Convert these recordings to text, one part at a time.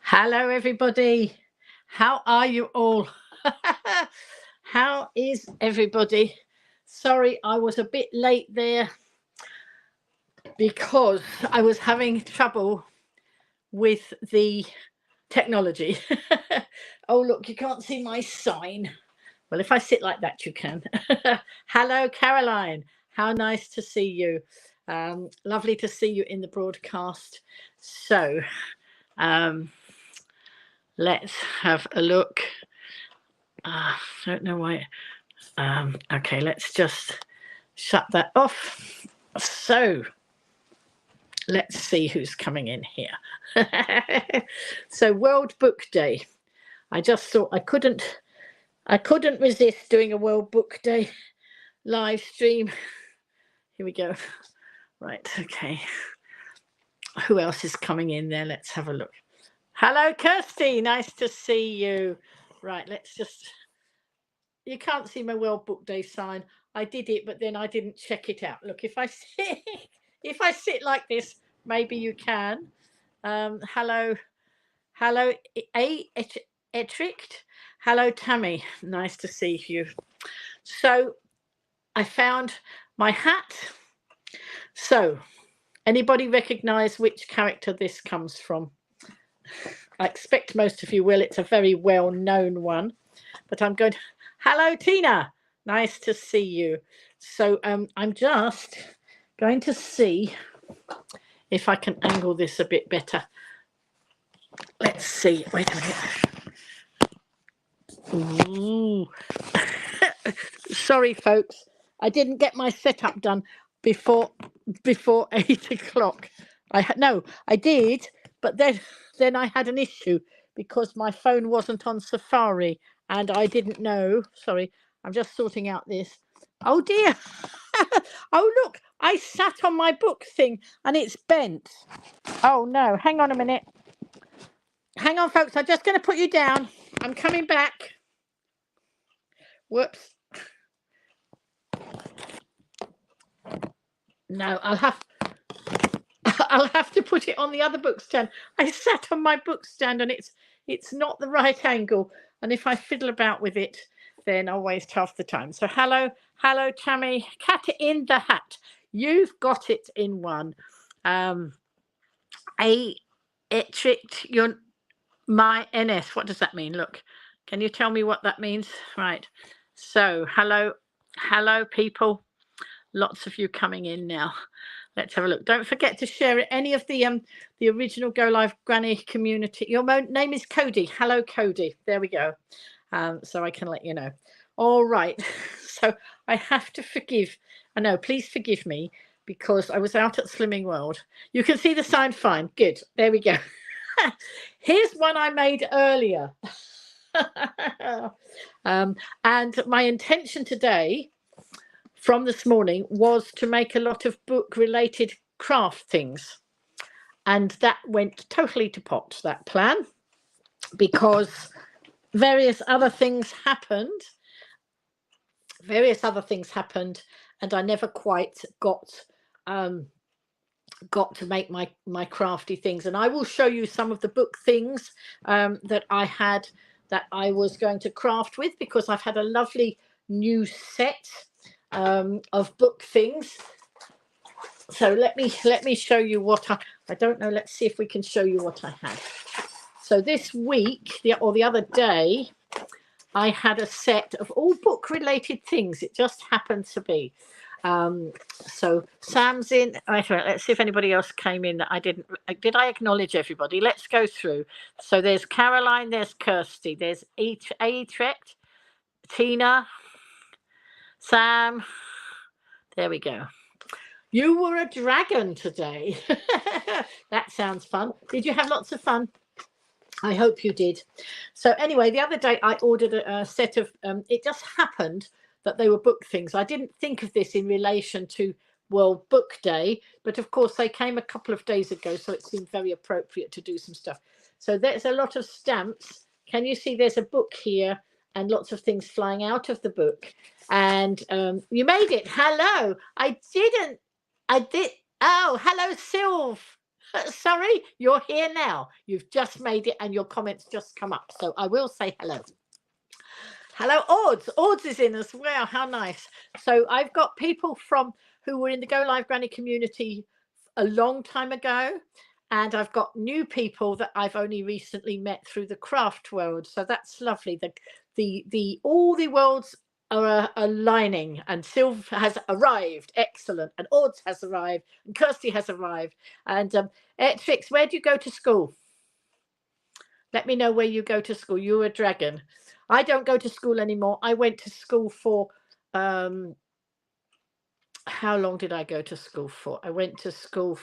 Hello, everybody. How are you all? How is everybody? Sorry, I was a bit late there because I was having trouble with the technology. Oh, look, you can't see my sign. Well, if I sit like that, you can. Hello, Caroline. How nice to see you. Lovely to see you in the broadcast. So, um, let's have a look. I don't know why. Okay, let's just shut that off. So let's see who's coming in here. So World Book Day. I just thought I couldn't resist doing a World Book Day live stream. Here we go. Right, okay. Who else is coming in there? Let's have a look. Hello, Kirsty. Nice to see you. Right, let's just. You can't see my World Book Day sign. I did it, but then I didn't check it out. Look, if I sit, if I sit like this, maybe you can. Hello, Etricht. Hello, Tammy. Nice to see you. So, I found my hat. So, anybody recognise which character this comes from? I expect most of you will. It's a very well-known one, but I'm going to. Hello, Tina. Nice to see you. So I'm just going to see if I can angle this a bit better. Let's see. Wait a minute. Ooh. Sorry, folks. I didn't get my setup done before 8 o'clock. I did, but then I had an issue because my phone wasn't on Safari. And I didn't know. Sorry, I'm just sorting out this. Oh dear. Oh look, I sat on my book thing and it's bent. Oh no, hang on a minute. Hang on, folks, I'm just going to put you down. I'm coming back. Whoops. No, I'll have to put it on the other book stand. I sat on my book stand and it's not the right angle. And if I fiddle about with it, then I'll waste half the time. So hello, Tammy. Cat in the Hat. You've got it in one. Etricht, you're my NS. What does that mean? Look, can you tell me what that means? Right. So hello, people. Lots of you coming in now. Let's have a look. Don't forget to share it. Any of the original Go Live Granny community. Your name is Cody. Hello, Cody. There we go. So I can let you know. All right. So I have to forgive. I know. Please forgive me because I was out at Slimming World. You can see the sign fine. Good. There we go. Here's one I made earlier. And my intention today from this morning was to make a lot of book related craft things, and that went totally to pot, that plan, because various other things happened, and I never quite got to make my crafty things. And I will show you some of the book things that I had that I was going to craft with, because I've had a lovely new set of book things. So let me show you what I don't know. Let's see if we can show you what I had. So this week, the other day, I had a set of all book related things. It just happened to be. So Sam's in. Let's see if anybody else came in that I didn't. Did I acknowledge everybody? Let's go through. So there's Caroline, there's Kirsty, there's Etrecht, Tina, Sam. There we go. You were a dragon today. That sounds fun. Did you have lots of fun? I hope you did. So anyway, the other day I ordered a set of, it just happened that they were book things. I didn't think of this in relation to World Book Day, but of course they came a couple of days ago, so it seemed very appropriate to do some stuff. So there's a lot of stamps. Can you see there's a book here and lots of things flying out of the book? And you made it. Hello. I did. Oh, hello, Sylv. Sorry, you're here now. You've just made it and your comments just come up. So I will say hello. Hello, Ords. Ords is in as well. How nice. So I've got people from who were in the Go Live Granny community a long time ago. And I've got new people that I've only recently met through the craft world. So that's lovely. All the worlds are aligning, and Sylv has arrived. Excellent. And Ords has arrived, and Kirsty has arrived. And Trix, where do you go to school? Let me know where you go to school. You're a dragon. I don't go to school anymore. I went to school for how long did I go to school for? I went to school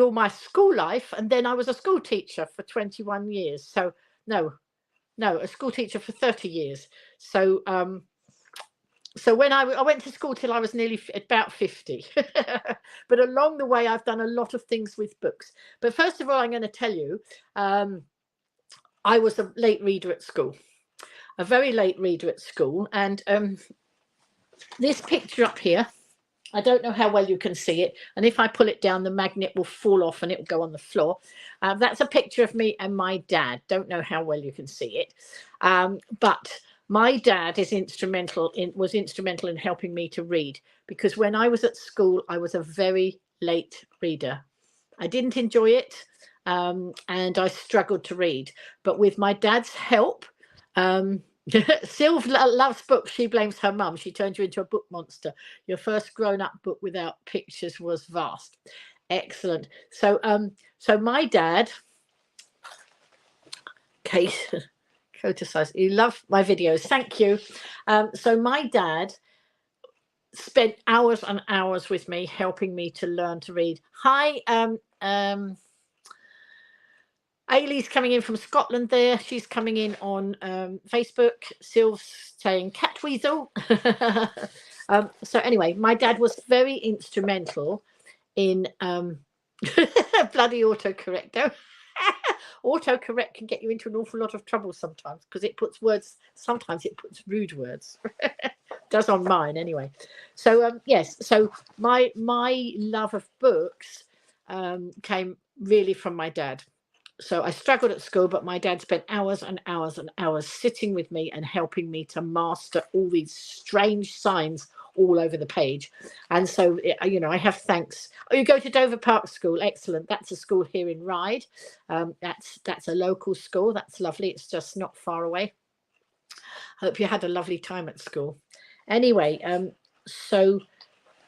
all my school life, and then I was a school teacher for 21 years. So no, a school teacher for 30 years. So so when I went to school till I was nearly about 50. But along the way, I've done a lot of things with books. But first of all, I'm going to tell you, I was a late reader at school, a very late reader at school. And this picture up here, I don't know how well you can see it. And if I pull it down, the magnet will fall off and it will go on the floor. That's a picture of me and my dad. Don't know how well you can see it. But my dad was instrumental in helping me to read, because when I was at school, I was a very late reader. I didn't enjoy it, and I struggled to read. But with my dad's help, Sylv loves books. She blames her mum. She turned you into a book monster. Your first grown-up book without pictures was vast. Excellent. So so my dad, Kate, size. You love my videos. Thank you. So my dad spent hours and hours with me, helping me to learn to read. Hi, Ailey's coming in from Scotland there. She's coming in on Facebook. Sylv's saying cat weasel. So anyway, my dad was very instrumental in bloody autocorrect. Autocorrect can get you into an awful lot of trouble sometimes, because it puts words, sometimes it puts rude words. Does on mine anyway. So yes, so my love of books came really from my dad. So I struggled at school, but my dad spent hours and hours and hours sitting with me and helping me to master all these strange signs all over the page. And so, you know, I have thanks. Oh, you go to Dover Park School. Excellent. That's a school here in Ryde. That's a local school. That's lovely. It's just not far away. Hope you had a lovely time at school. Anyway, so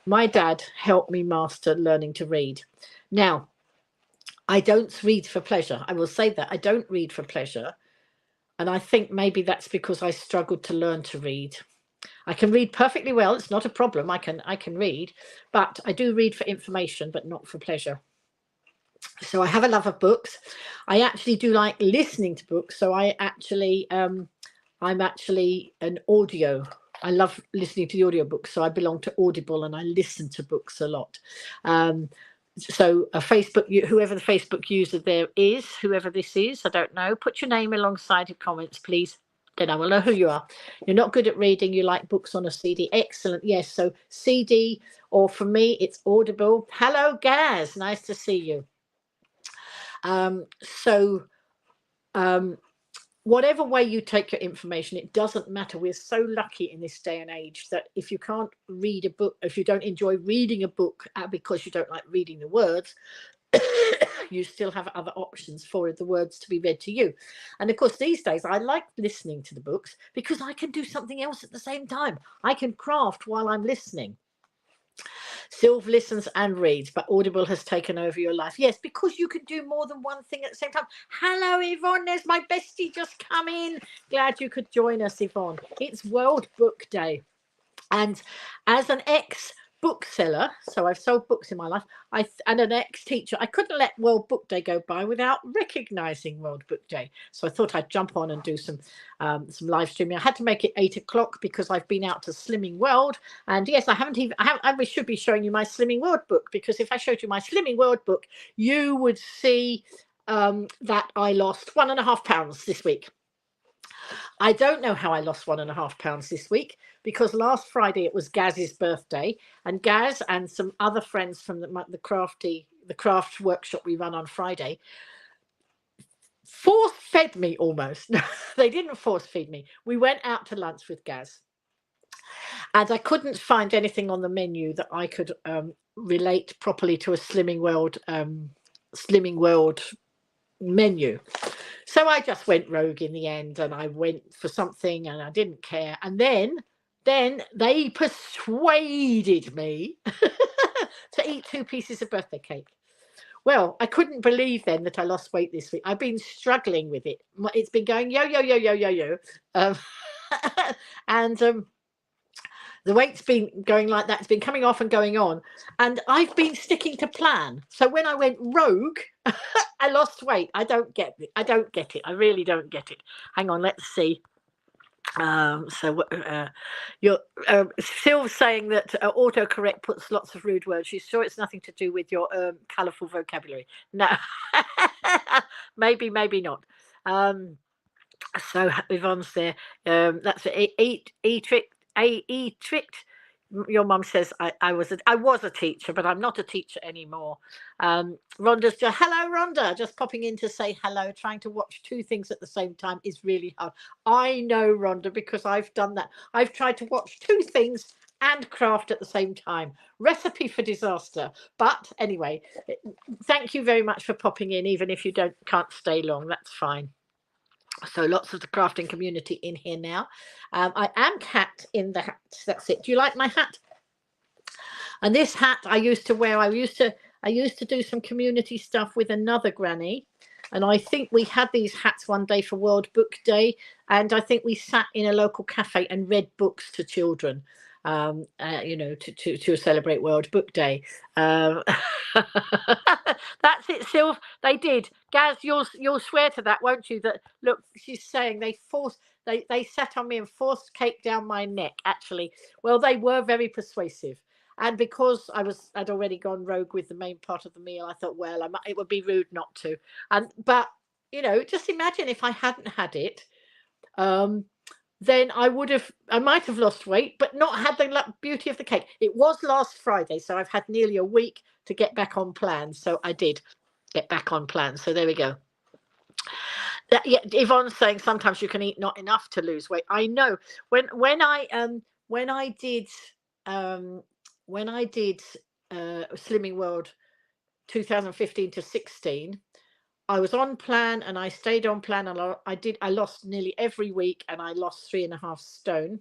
my dad helped me master learning to read. Now, I don't read for pleasure. I will say that I don't read for pleasure. And I think maybe that's because I struggled to learn to read. I can read perfectly well. It's not a problem. I can read, but I do read for information, but not for pleasure. So I have a love of books. I actually do like listening to books. So I'm actually an audio. I love listening to the audiobooks. So I belong to Audible and I listen to books a lot. So a Facebook, whoever the Facebook user there is, whoever this is, I don't know, put your name alongside your comments, please. Then I will know who you are. You're not good at reading. You like books on a CD. Excellent. Yes. So CD, or for me, it's Audible. Hello, Gaz. Nice to see you. Whatever way you take your information, it doesn't matter. We're so lucky in this day and age that if you can't read a book, if you don't enjoy reading a book because you don't like reading the words, you still have other options for the words to be read to you. And of course, these days, I like listening to the books because I can do something else at the same time. I can craft while I'm listening. Sylv listens and reads, but Audible has taken over your life. Yes, because you can do more than one thing at the same time. Hello, Yvonne. There's my bestie just come in. Glad you could join us, Yvonne. It's World Book Day. And as an ex-bookseller, so I've sold books in my life, and an ex-teacher, I couldn't let World Book Day go by without recognising World Book Day. So I thought I'd jump on and do some live streaming. I had to make it 8 o'clock because I've been out to Slimming World. And yes, I should be showing you my Slimming World book, because if I showed you my Slimming World book, you would see that I lost 1.5 pounds this week. I don't know how I lost 1.5 pounds this week, because last Friday it was Gaz's birthday, and Gaz and some other friends from the the craft workshop we run on Friday, force fed me almost. They didn't force feed me. We went out to lunch with Gaz, and I couldn't find anything on the menu that I could relate properly to a Slimming World menu. So I just went rogue in the end, and I went for something, and I didn't care. And then they persuaded me to eat 2 pieces of birthday cake. Well, I couldn't believe then that I lost weight this week. I've been struggling with it. It's been going yo, yo, yo, yo, yo, yo. And the weight's been going like that. It's been coming off and going on. And I've been sticking to plan. So when I went rogue, I lost weight. I don't get it. I don't get it. I really don't get it. Hang on, let's see. You're still saying that autocorrect puts lots of rude words. She's sure it's nothing to do with your colourful vocabulary. No, maybe not. So Yvonne's there. That's tricked. Your mum says I was a teacher, but I'm not a teacher anymore. Rhonda's just hello, Rhonda. Just popping in to say hello. Trying to watch 2 things at the same time is really hard. I know, Rhonda, because I've done that. I've tried to watch 2 things and craft at the same time. Recipe for disaster. But anyway, thank you very much for popping in, even if you can't stay long. That's fine. So lots of the crafting community in here now. I am Cat in the hat. That's it. Do you like my hat? And this hat I used to wear. I used to do some community stuff with another granny, and I think we had these hats one day for World Book Day, and I think we sat in a local cafe and read books to children. To celebrate World Book Day. That's it, Sylv. They did. Gaz, you'll swear to that, won't you? That look, she's saying they sat on me and forced cake down my neck. Actually, well, they were very persuasive, and because I'd already gone rogue with the main part of the meal, I thought, well, it would be rude not to. But just imagine if I hadn't had it. Then I might have lost weight, but not had the beauty of the cake. It was last Friday, so I've had nearly a week to get back on plan. So I did get back on plan. So there we go. Yvonne's saying sometimes you can eat not enough to lose weight. I know. When I did Slimming World 2015 to 16. I was on plan and I stayed on plan, and I lost nearly every week, and I lost 3.5 stone.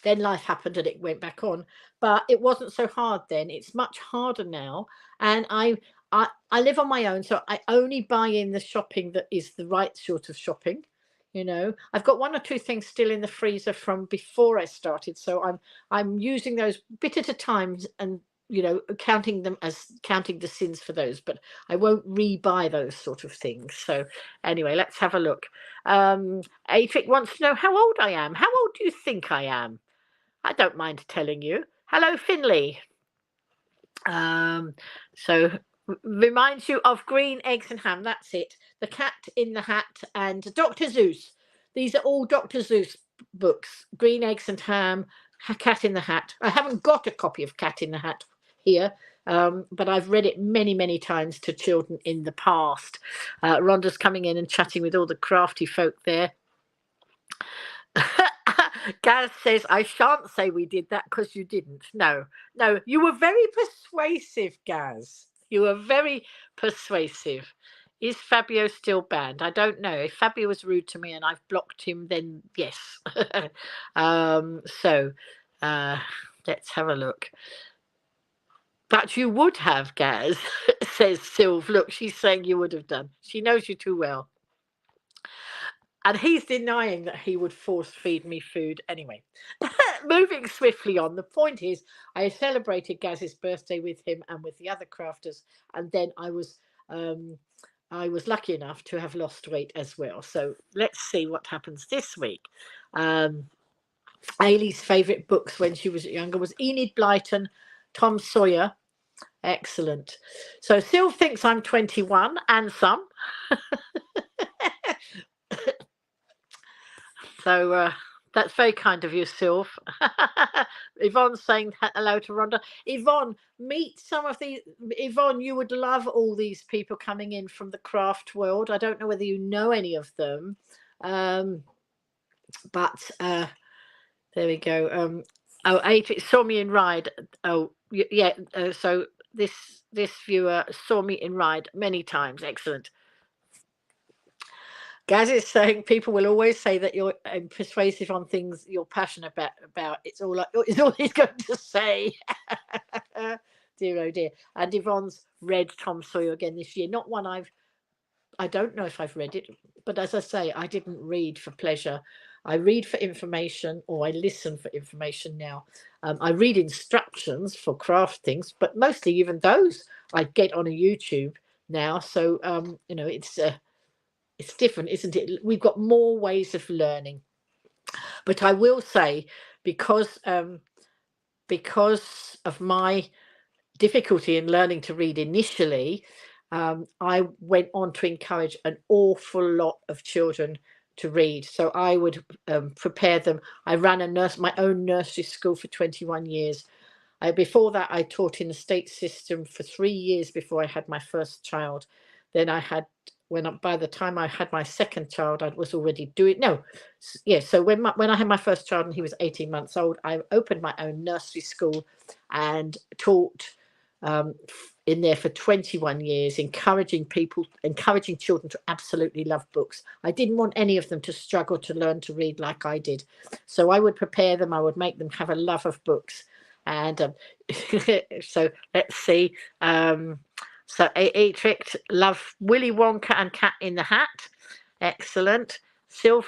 Then life happened and it went back on, but it wasn't so hard then. It's much harder now, and I live on my own, so I only buy in the shopping that is the right sort of shopping. I've got 1 or 2 things still in the freezer from before I started, so I'm using those bit at a time, and counting the sins for those, but I won't rebuy those sort of things. So anyway, let's have a look. Atric wants to know how old I am. How old do you think I am? I don't mind telling you. Hello, Finley. So reminds you of Green Eggs and Ham. That's it. The Cat in the Hat and Dr. Seuss. These are all Dr. Seuss books. Green Eggs and Ham, Cat in the Hat. I haven't got a copy of Cat in the Hat here, but I've read it many, many times to children in the past. Rhonda's coming in and chatting with all the crafty folk there. Gaz says, I shan't say we did that because you didn't. No, you were very persuasive, Gaz. You were very persuasive. Is Fabio still banned? I don't know. If Fabio was rude to me and I've blocked him, then yes. Let's have a look. But you would have, Gaz, says Sylv. Look, she's saying you would have done. She knows you too well. And he's denying that he would force feed me food. Anyway, moving swiftly on. The point is, I celebrated Gaz's birthday with him and with the other crafters. And then I was lucky enough to have lost weight as well. So let's see what happens this week. Ailey's favourite books when she was younger was Enid Blyton, Tom Sawyer. Excellent. So Sylv thinks I'm 21 and some. So That's very kind of you, Sylv. Yvonne's saying hello to Rhonda. Yvonne, meet some of the Yvonne. You would love all these people coming in from the craft world. I don't know whether you know any of them, but there we go. Oh, Adrian saw me in Ride. Oh, yeah. So this viewer saw me in Ride many times. Excellent. Gaz is saying people will always say that you're persuasive on things you're passionate about. It's all he's going to say. Dear oh dear. And Yvonne's read Tom Sawyer again this year. Not one I don't know if I've read it, but as I say, I didn't read for pleasure. I read for information, or I listen for information now. I read instructions for craft things, but mostly even those I get on a YouTube now. So you know, it's different, isn't it? We've got more ways of learning. But I will say, because of my difficulty in learning to read initially, I went on to encourage an awful lot of children to read. So I would prepare them. I ran my own nursery school for 21 years. Before that, I taught in the state system for 3 years before I had my first child. Then by the time I had my second child, I was already doing, so when I had my first child and he was 18 months old, I opened my own nursery school and taught in there for 21 years, encouraging children to absolutely love books. I didn't want any of them to struggle to learn to read like I did. So I would prepare them, I would make them have a love of books. And so let's see. So Atrick, love Willy Wonka and Cat in the Hat. Excellent. Sylv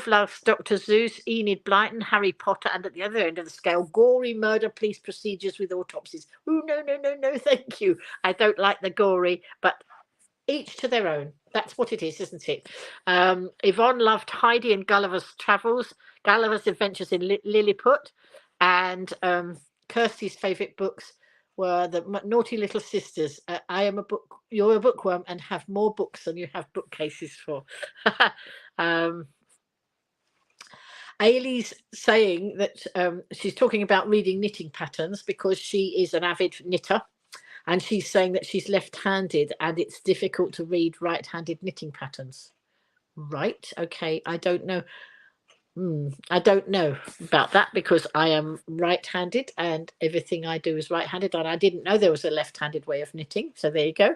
loves Dr. Seuss, Enid Blyton, Harry Potter, and at the other end of the scale, gory murder police procedures with autopsies. Oh, no, thank you. I don't like the gory, but each to their own. That's what it is, isn't it? Yvonne loved Heidi and Gulliver's Adventures in Lilliput, and Kirsty's favourite books were the Naughty Little Sisters. You're a bookworm and have more books than you have bookcases for. Ailey's saying that she's talking about reading knitting patterns because she is an avid knitter, and she's saying that she's left-handed and it's difficult to read right-handed knitting patterns. Right, okay, I don't know. I don't know about that because I am right-handed and everything I do is right-handed, and I didn't know there was a left-handed way of knitting, so there you go.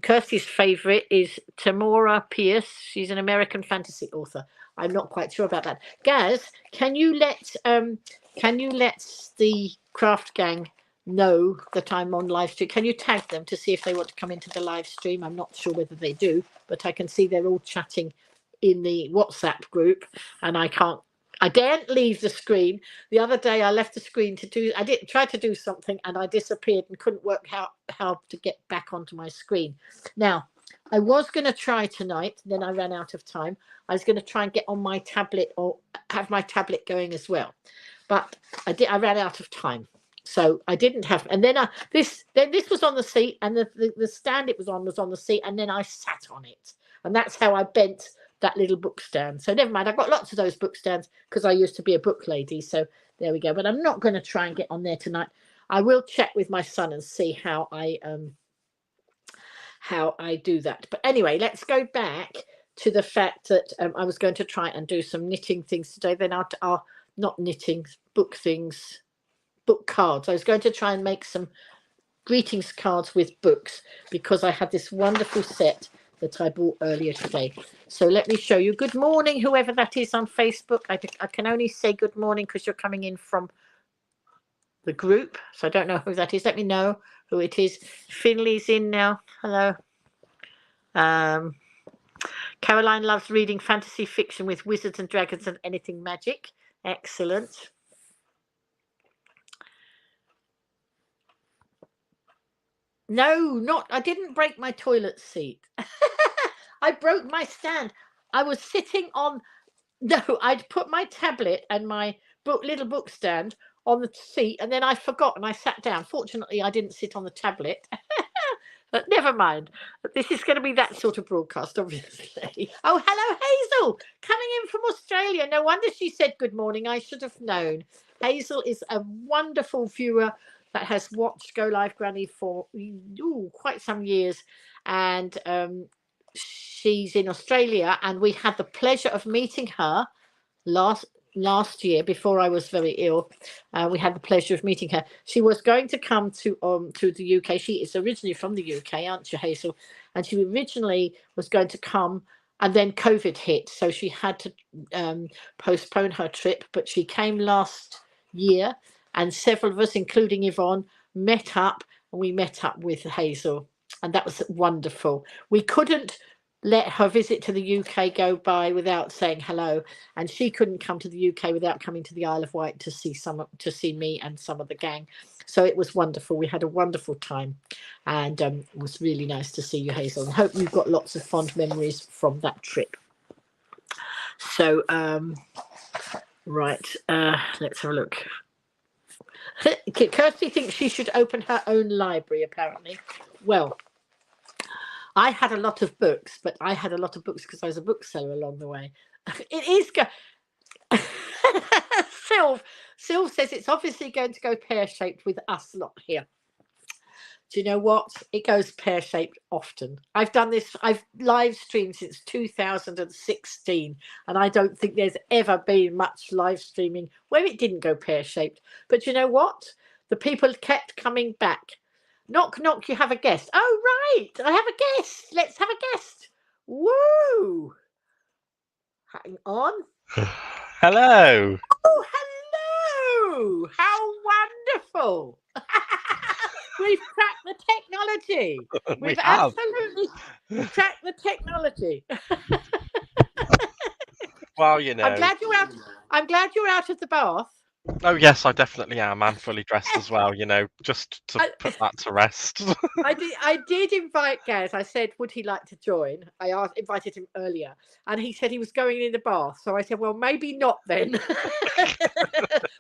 Kirsty's favourite is Tamora Pierce. She's an American fantasy author. I'm not quite sure about that. Gaz, can you let the craft gang know that I'm on live stream? Can you tag them to see if they want to come into the live stream? I'm not sure whether they do, but I can see they're all chatting in the WhatsApp group, and I daren't leave the screen. The other day I left the screen try to do something and I disappeared and couldn't work out how to get back onto my screen. Now, I was going to try tonight, then I ran out of time. I was going to try and get on my tablet or have my tablet going as well, but I ran out of time. So I didn't have, and then this was on the seat, and the stand it was on the seat, and then I sat on it, and that's how I bent that little book stand. So never mind, I've got lots of those book stands because I used to be a book lady. So there we go. But I'm not going to try and get on there tonight. I will check with my son and see how I do that. But anyway, let's go back to the fact that I was going to try and do some knitting things today. Then I'll not knitting, book things, book cards. I was going to try and make some greetings cards with books because I had this wonderful set that I bought earlier today. So let me show you. Good morning, whoever that is on Facebook. I can only say good morning because you're coming in from the group. So I don't know who that is. Let me know who it is. Finley's in now. Hello. Caroline loves reading fantasy fiction with wizards and dragons and anything magic. Excellent. No, I didn't break my toilet seat. I broke my stand. I was sitting on, I'd put my tablet and my little book stand on the seat, and then I forgot and I sat down. Fortunately, I didn't sit on the tablet. Never mind. This is going to be that sort of broadcast, obviously. Oh, hello, Hazel, coming in from Australia. No wonder she said good morning. I should have known. Hazel is a wonderful viewer that has watched Go Live Granny for quite some years. And she's in Australia. And we had the pleasure of meeting her last year before I was very ill. We had the pleasure of meeting her. She was going to come to the UK. She is originally from the UK, aren't you, Hazel? And she originally was going to come, and then COVID hit, so she had to postpone her trip. But she came last year, and several of us, including Yvonne, met up, and we met up with Hazel, and that was wonderful. We couldn't let her visit to the UK go by without saying hello, and she couldn't come to the UK without coming to the Isle of Wight to see me and some of the gang. So it was wonderful. We had a wonderful time, and it was really nice to see you, Hazel. I hope you've got lots of fond memories from that trip. So right, let's have a look. Kirsty thinks she should open her own library, apparently. Well, I had a lot of books, but I had a lot of books because I was a bookseller along the way. It is Sylv says it's obviously going to go pear-shaped with us lot here. Do you know what? It goes pear-shaped often. I've done this. I've live streamed since 2016, and I don't think there's ever been much live streaming where it didn't go pear-shaped. But you know what? The people kept coming back. Knock, knock, you have a guest. Oh, right. I have a guest. Let's have a guest. Woo. Hang on. Hello. Oh, hello. How wonderful. We've cracked the technology. We've absolutely cracked the technology. Well, you know. I'm glad you're out of the bath. Oh yes, I definitely am, and fully dressed as well. You know, just to put that to rest. I did invite Gaz. I said, would he like to join? I invited him earlier, and he said he was going in the bath. So I said, well, maybe not then.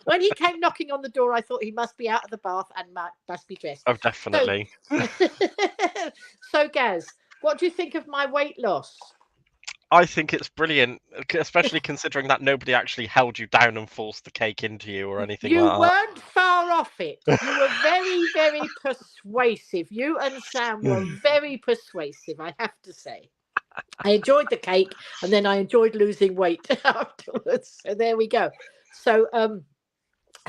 When he came knocking on the door, I thought he must be out of the bath and must be dressed. Oh, definitely. So Gaz, what do you think of my weight loss? I think it's brilliant, especially considering that nobody actually held you down and forced the cake into you or anything like that. You weren't far off it. You were very, very persuasive. You and Sam were very persuasive, I have to say. I enjoyed the cake, and then I enjoyed losing weight afterwards. So there we go. So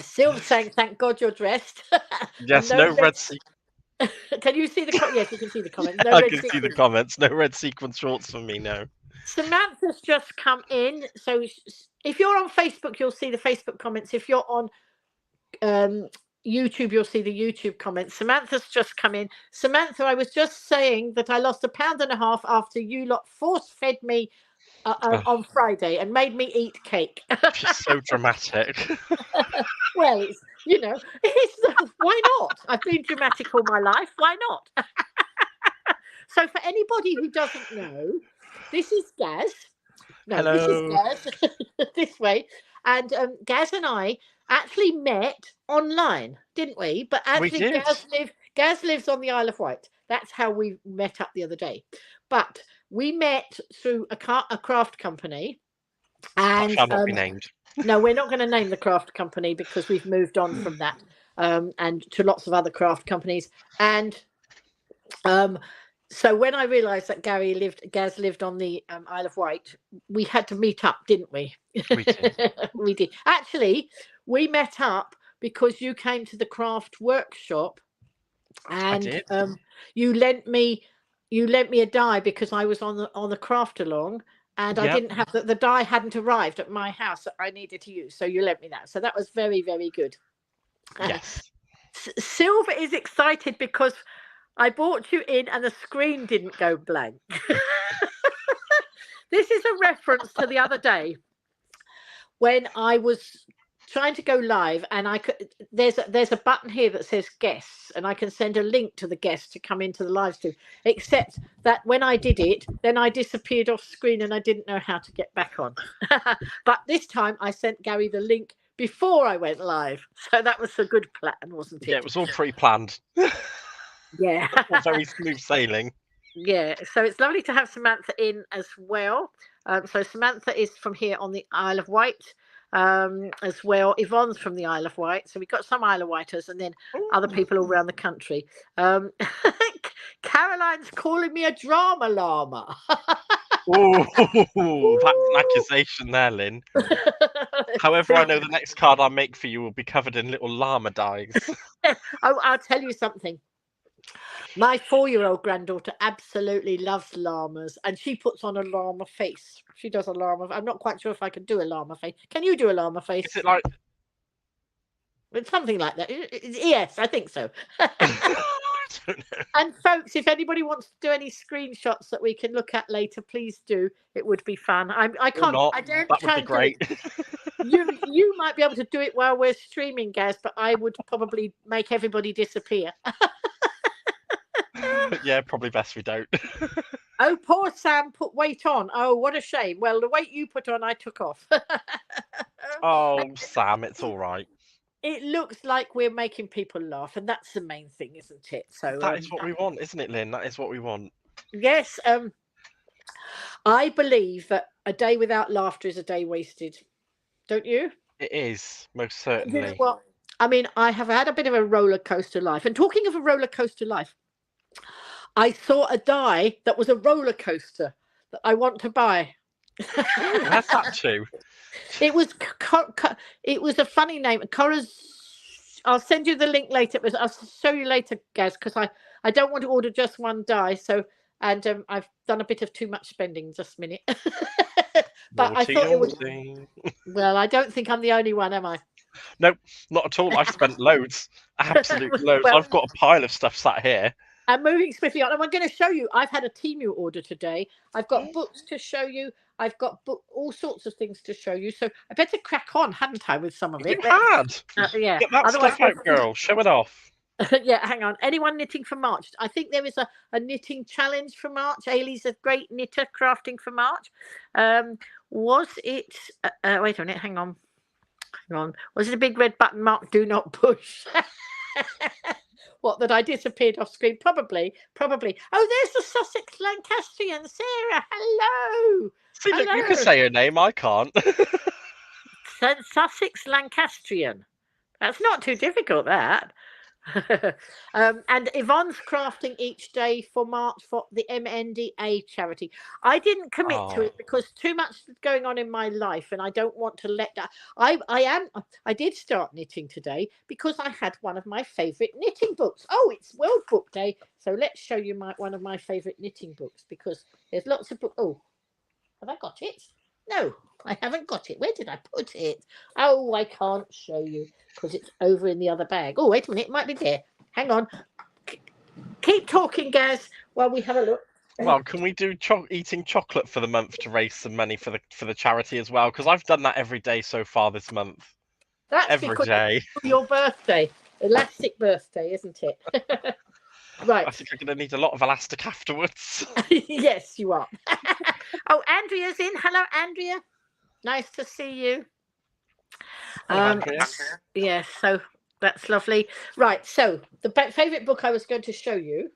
Sylv saying, thank God you're dressed. Yes, no red Can you see the comments? Yes, you can see the comments. No I red can sequins. see the comments. No red sequin shorts for me, no. Samantha's just come in. So if you're on Facebook, you'll see the Facebook comments. If you're on YouTube, you'll see the YouTube comments. Samantha's just come in. Samantha, I was just saying that I lost 1.5 pounds after you lot force-fed me on Friday and made me eat cake. She's so dramatic. Well, it's, you know, why not? I've been dramatic all my life. Why not? So for anybody who doesn't know, this is Gaz. No, Hello. This is Gaz. This way. And Gaz and I actually met online, didn't we? But actually, Gaz lives on the Isle of Wight. That's how we met up the other day. But we met through a craft company. And that shall not be named. No, we're not going to name the craft company because we've moved on from that and to lots of other craft companies. And so when I realised that Gaz lived on the Isle of Wight, we had to meet up, didn't we? We did. We did. Actually, we met up because you came to the craft workshop, and you lent me a die because I was on the craft along, and I didn't have the die hadn't arrived at my house that I needed to use, so you lent me that. So that was very, very good. Yes. Silver is excited because I brought you in and the screen didn't go blank. This is a reference to the other day when I was trying to go live, and there's a button here that says guests, and I can send a link to the guest to come into the live stream, except that when I did it, then I disappeared off screen and I didn't know how to get back on. But this time I sent Gary the link before I went live, so that was a good plan, wasn't it? Yeah, it was all pre-planned. Yeah. All very smooth sailing. Yeah, so it's lovely to have Samantha in as well. So Samantha is from here on the Isle of Wight as well. Yvonne's from the Isle of Wight. So we've got some Isle of Wighters and then other Ooh. people all around the country. Um, Caroline's calling me a drama llama. Ooh, that's an accusation there, Lynn. However, I know the next card I make for you will be covered in little llama dyes. Oh, I'll tell you something. My 4-year-old granddaughter absolutely loves llamas, and she puts on a llama face. She does a llama. I'm not quite sure if I can do a llama face. Can you do a llama face? Is it like? It's something like that. Yes, I think so. I don't know. And folks, if anybody wants to do any screenshots that we can look at later, please do. It would be fun. I Or can't. not. I don't That would try be and do it. great. You might be able to do it while we're streaming, Gaz, but I would probably make everybody disappear. Yeah, probably best we don't. Oh, poor Sam put weight on. Oh, what a shame. Well, the weight you put on, I took off. Oh, Sam, it's all right. It looks like we're making people laugh, and that's the main thing, isn't it? So That is what we want, isn't it, Lynn? That is what we want. yes, I believe that a day without laughter is a day wasted. Don't you? It is, most You know certainly. what? I mean, I have had a bit of a roller coaster life. And talking of a roller coaster life, I saw a die that was a roller coaster that I want to buy. Ooh, where's that to? It was it was a funny name. I'll send you the link later. But I'll show you later, Gaz, because I don't want to order just one die. So I've done a bit of too much spending just a minute. But I thought it was. Well, I don't think I'm the only one, am I? Nope, not at all. I've spent loads, absolute loads. Well, I've got a pile of stuff sat here. And moving swiftly on, and I'm going to show you. I've had a Temu order today. I've got books to show you. I've got all sorts of things to show you. So I better crack on, hadn't I, with some of it? You had. Yeah. Get that Otherwise, stuff out, girl. Show it off. Yeah, hang on. Anyone knitting for March? I think there is a knitting challenge for March. Ailey's a great knitter, crafting for March. Was it? Wait a minute. Hang on. Was it a big red button marked "Do not push"? What, that I disappeared off screen? Probably. Oh, there's the Sussex Lancastrian, Sarah. Hello. See, look, you can say her name. I can't. Sussex Lancastrian. That's not too difficult, that. And Yvonne's crafting each day for March for the MNDA charity. I didn't commit to it because too much is going on in my life, and I don't want to let that. I did start knitting today because I had one of my favourite knitting books. Oh, it's World Book Day, so let's show you one of my favourite knitting books because there's lots of books. Oh, have I got it? No, I haven't got it. Where did I put it? Oh, I can't show you because it's over in the other bag. Oh, wait a minute. It might be there. Hang on. Keep talking, Gaz, while we have a look. Well, can we do eating chocolate for the month to raise some money for the charity as well? Because I've done that every day so far this month. That's every day. Your birthday. Elastic birthday, isn't it? Right. I think I'm going to need a lot of elastic afterwards. Yes, you are. Oh, Andrea's in. Hello, Andrea. Nice to see you. Andrea. Yes, so that's lovely. Right, so the favourite book I was going to show you,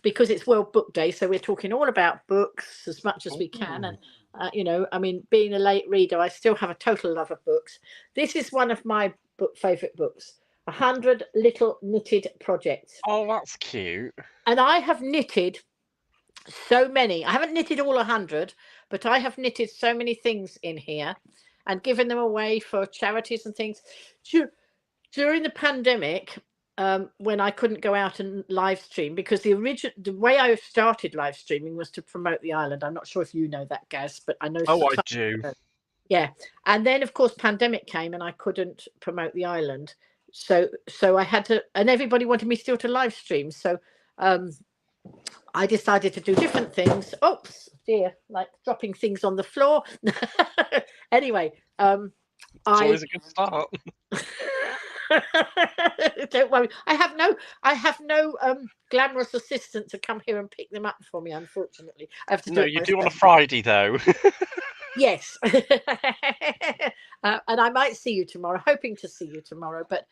because it's World Book Day, so we're talking all about books as much as we can. And, I mean, being a late reader, I still have a total love of books. This is one of my favourite books. 100 Little Knitted Projects. Oh, that's cute. And I have knitted so many. I haven't knitted all 100, but I have knitted so many things in here and given them away for charities and things. During the pandemic, when I couldn't go out and live stream, because the way I started live streaming was to promote the island. I'm not sure if you know that, Gaz, but I know. Oh, I do. Yeah. And then, of course, pandemic came and I couldn't promote the island. So I had to, and everybody wanted me still to live stream. So I decided to do different things. Oops, dear, like dropping things on the floor. Anyway, it's always a good start. Don't worry. I have no glamorous assistant to come here and pick them up for me, unfortunately. I have to do it you myself. do on a Friday, though. Yes. And I might see you tomorrow, hoping to see you tomorrow. But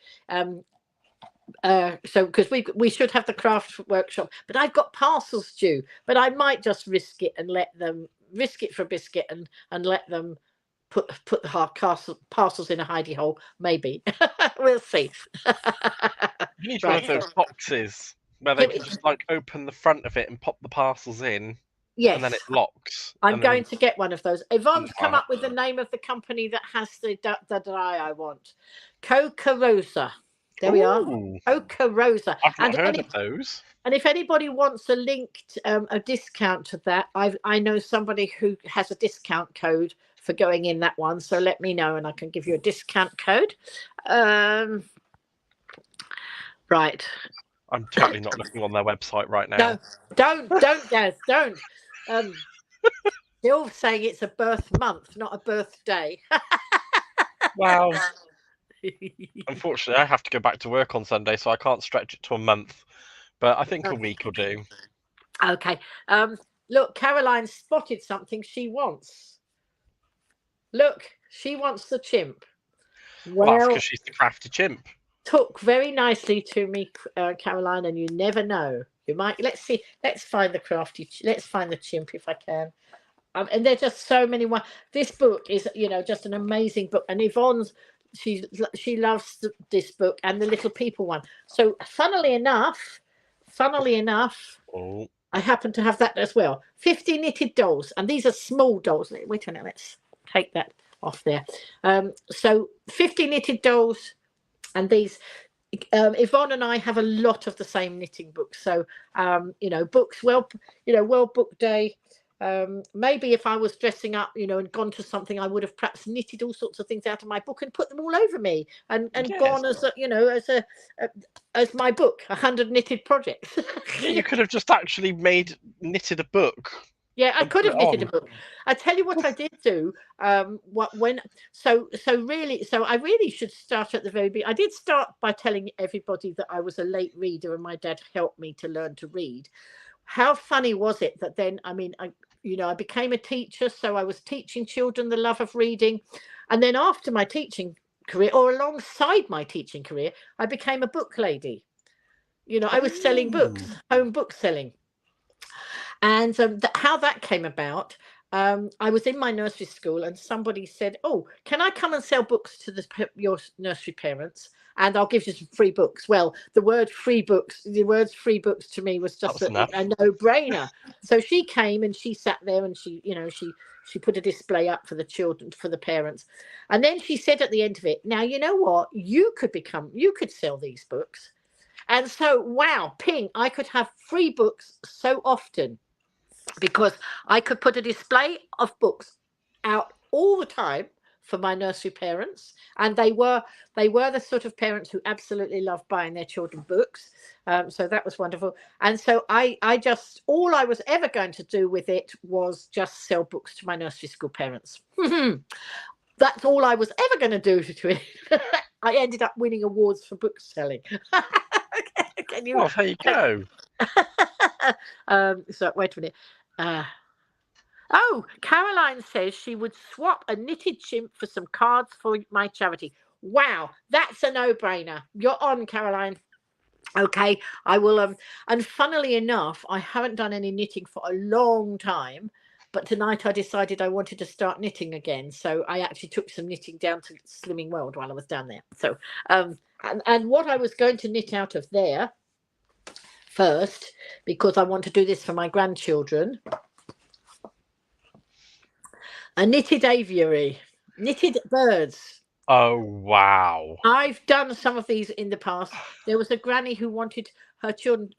So because we should have the craft workshop, but I've got parcels due, but I might just risk it and let them risk it for a biscuit and let them put the hard parcels in a hidey hole. Maybe we'll see. You need one Right. of those boxes where they can just like open the front of it and pop the parcels in, and then it Yes, locks. I'm and going then to get one of those. Yvonne's come Right. up with the name of the company that has the dye I want. Coca Rosa. There we are. Ooh, Coca Rosa. I've not heard of those. And if anybody wants a link, a discount to that, I know somebody who has a discount code for going in that one. So let me know and I can give you a discount code. Right. I'm totally not looking on their website right now. No, don't, Gaz, don't. Still saying it's a birth month, not a birthday. Well, unfortunately, I have to go back to work on Sunday, so I can't stretch it to a month. But I think a week will do. Okay. Look, Caroline spotted something she wants. Look, she wants the chimp. Well, that's because she's the crafty chimp. Took very nicely to me, Caroline, and you never know. You might. Let's see. Let's find the crafty. Let's find the chimp if I can. And there's just so many. This book is, just an amazing book. And Yvonne's, she loves this book and the Little People one. So funnily enough, Oh. I happen to have that as well. 50 knitted dolls, and these are small dolls. Wait a minute, let's take that off there. So 50 knitted dolls, and these. Yvonne and I have a lot of the same knitting books. So books. World Book Day. Maybe if I was dressing up, and gone to something, I would have perhaps knitted all sorts of things out of my book and put them all over me, and yes. Gone as my book, 100 knitted projects. Yeah, you could have just actually knitted a book. Yeah, I could have knitted a book. I tell you what I did do. I really should start at the very beginning. I did start by telling everybody that I was a late reader and my dad helped me to learn to read. How funny was it that then, I became a teacher, so I was teaching children the love of reading. And then after my teaching career, or alongside my teaching career, I became a book lady. I was selling books, home book selling. And how that came about, I was in my nursery school and somebody said, "Oh, can I come and sell books to your nursery parents? And I'll give you some free books." Well, the words free books to me was just a no-brainer. So she came and she sat there and she put a display up for the children, for the parents. And then she said at the end of it, "Now, you know what? You could sell these books." And so, wow, ping, I could have free books so often because I could put a display of books out all the time for my nursery parents, and they were the sort of parents who absolutely loved buying their children books. So that was wonderful. And so I just, all I was ever going to do with it was just sell books to my nursery school parents. That's all I was ever going to do to it. I ended up winning awards for book selling. Can you? Well, there you go. So wait a minute. Oh, Caroline says she would swap a knitted chimp for some cards for my charity. Wow, that's a no-brainer. You're on, Caroline. Okay, I will. And funnily enough, I haven't done any knitting for a long time, but tonight I decided I wanted to start knitting again. So I actually took some knitting down to Slimming World while I was down there. So, and what I was going to knit out of there first, because I want to do this for my grandchildren. A knitted aviary, knitted birds. Oh, wow. I've done some of these in the past. There was a granny who wanted her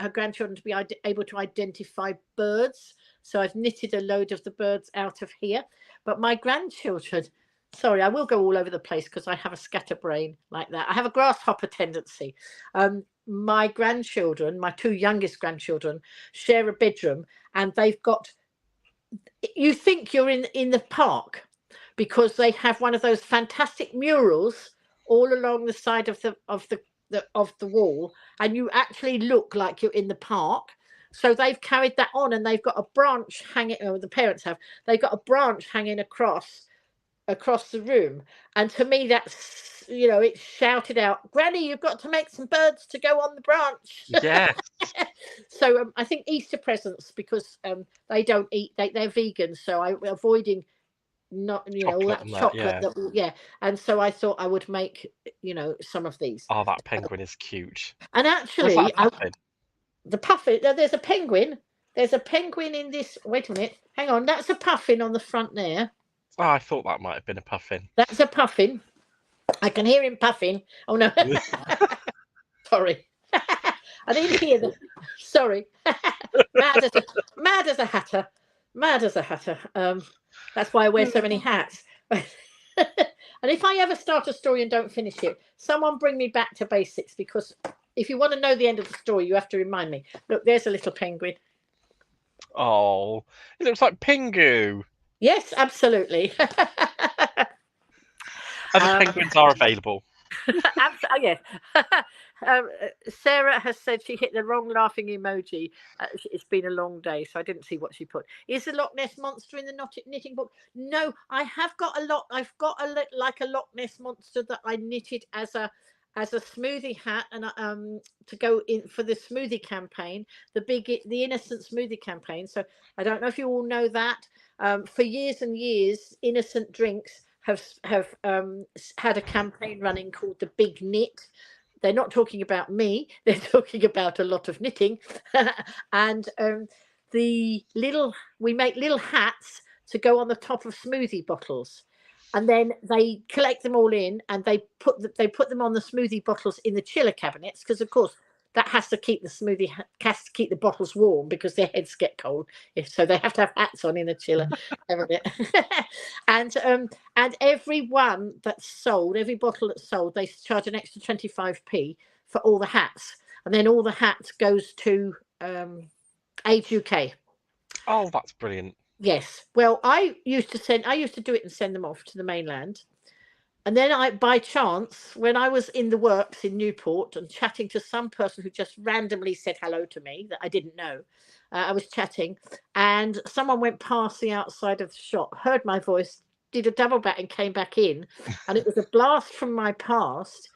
grandchildren to be able to identify birds. So I've knitted a load of the birds out of here. But my grandchildren, sorry, I will go all over the place because I have a scatterbrain like that. I have a grasshopper tendency. My grandchildren, my two youngest grandchildren, share a bedroom, and they've got, you think you're in the park because they have one of those fantastic murals all along the side of the wall, and you actually look like you're in the park. So they've carried that on, and they've got a branch hanging, or the parents have, they've got a branch hanging across the room. And to me, that's it shouted out, "Granny, you've got to make some birds to go on the branch." Yes. So I think Easter presents, because they don't eat, they're vegan, so I'm avoiding not all Chocolate that and that, chocolate yeah. and so I thought I would make some of these. Oh, that penguin is cute. And Or is that actually, a puffin? the puffin, there's a penguin. There's a penguin in this. Wait a minute. Hang on. That's a puffin on the front there. Oh, I thought that might have been a puffin. That's a puffin. I can hear him puffing. Oh, no. Sorry. I didn't hear them. Sorry. Mad as a hatter. Mad as a hatter. That's why I wear so many hats. And if I ever start a story and don't finish it, someone bring me back to basics, because if you want to know the end of the story, you have to remind me. Look, there's a little penguin. Oh, it looks like Pingu. Yes, absolutely. Other penguins are available. Yes. Sarah has said she hit the wrong laughing emoji. It's been a long day, so I didn't see what she put. Is the Loch Ness monster in the knitting book? No, I have got a lot. I've got a Loch Ness monster that I knitted as a smoothie hat, and to go in for the smoothie campaign, the innocent smoothie campaign. So I don't know if you all know that. For years and years, Innocent Drinks have had a campaign running called the Big Knit. They're not talking about me, they're talking about a lot of knitting. And we make little hats to go on the top of smoothie bottles, and then they collect them all in, and they put them on the smoothie bottles in the chiller cabinets, because of course that has to keep the bottles warm, because their heads get cold. So they have to have hats on in the chiller. And every one that's sold, every bottle that's sold, they charge an extra 25p for all the hats, and then all the hats goes to Age UK. Oh, that's brilliant. Yes. Well, I used to do it and send them off to the mainland. And then by chance, when I was in the works in Newport and chatting to some person who just randomly said hello to me that I didn't know, I was chatting, and someone went past the outside of the shop, heard my voice, did a double back and came back in. And it was a blast from my past.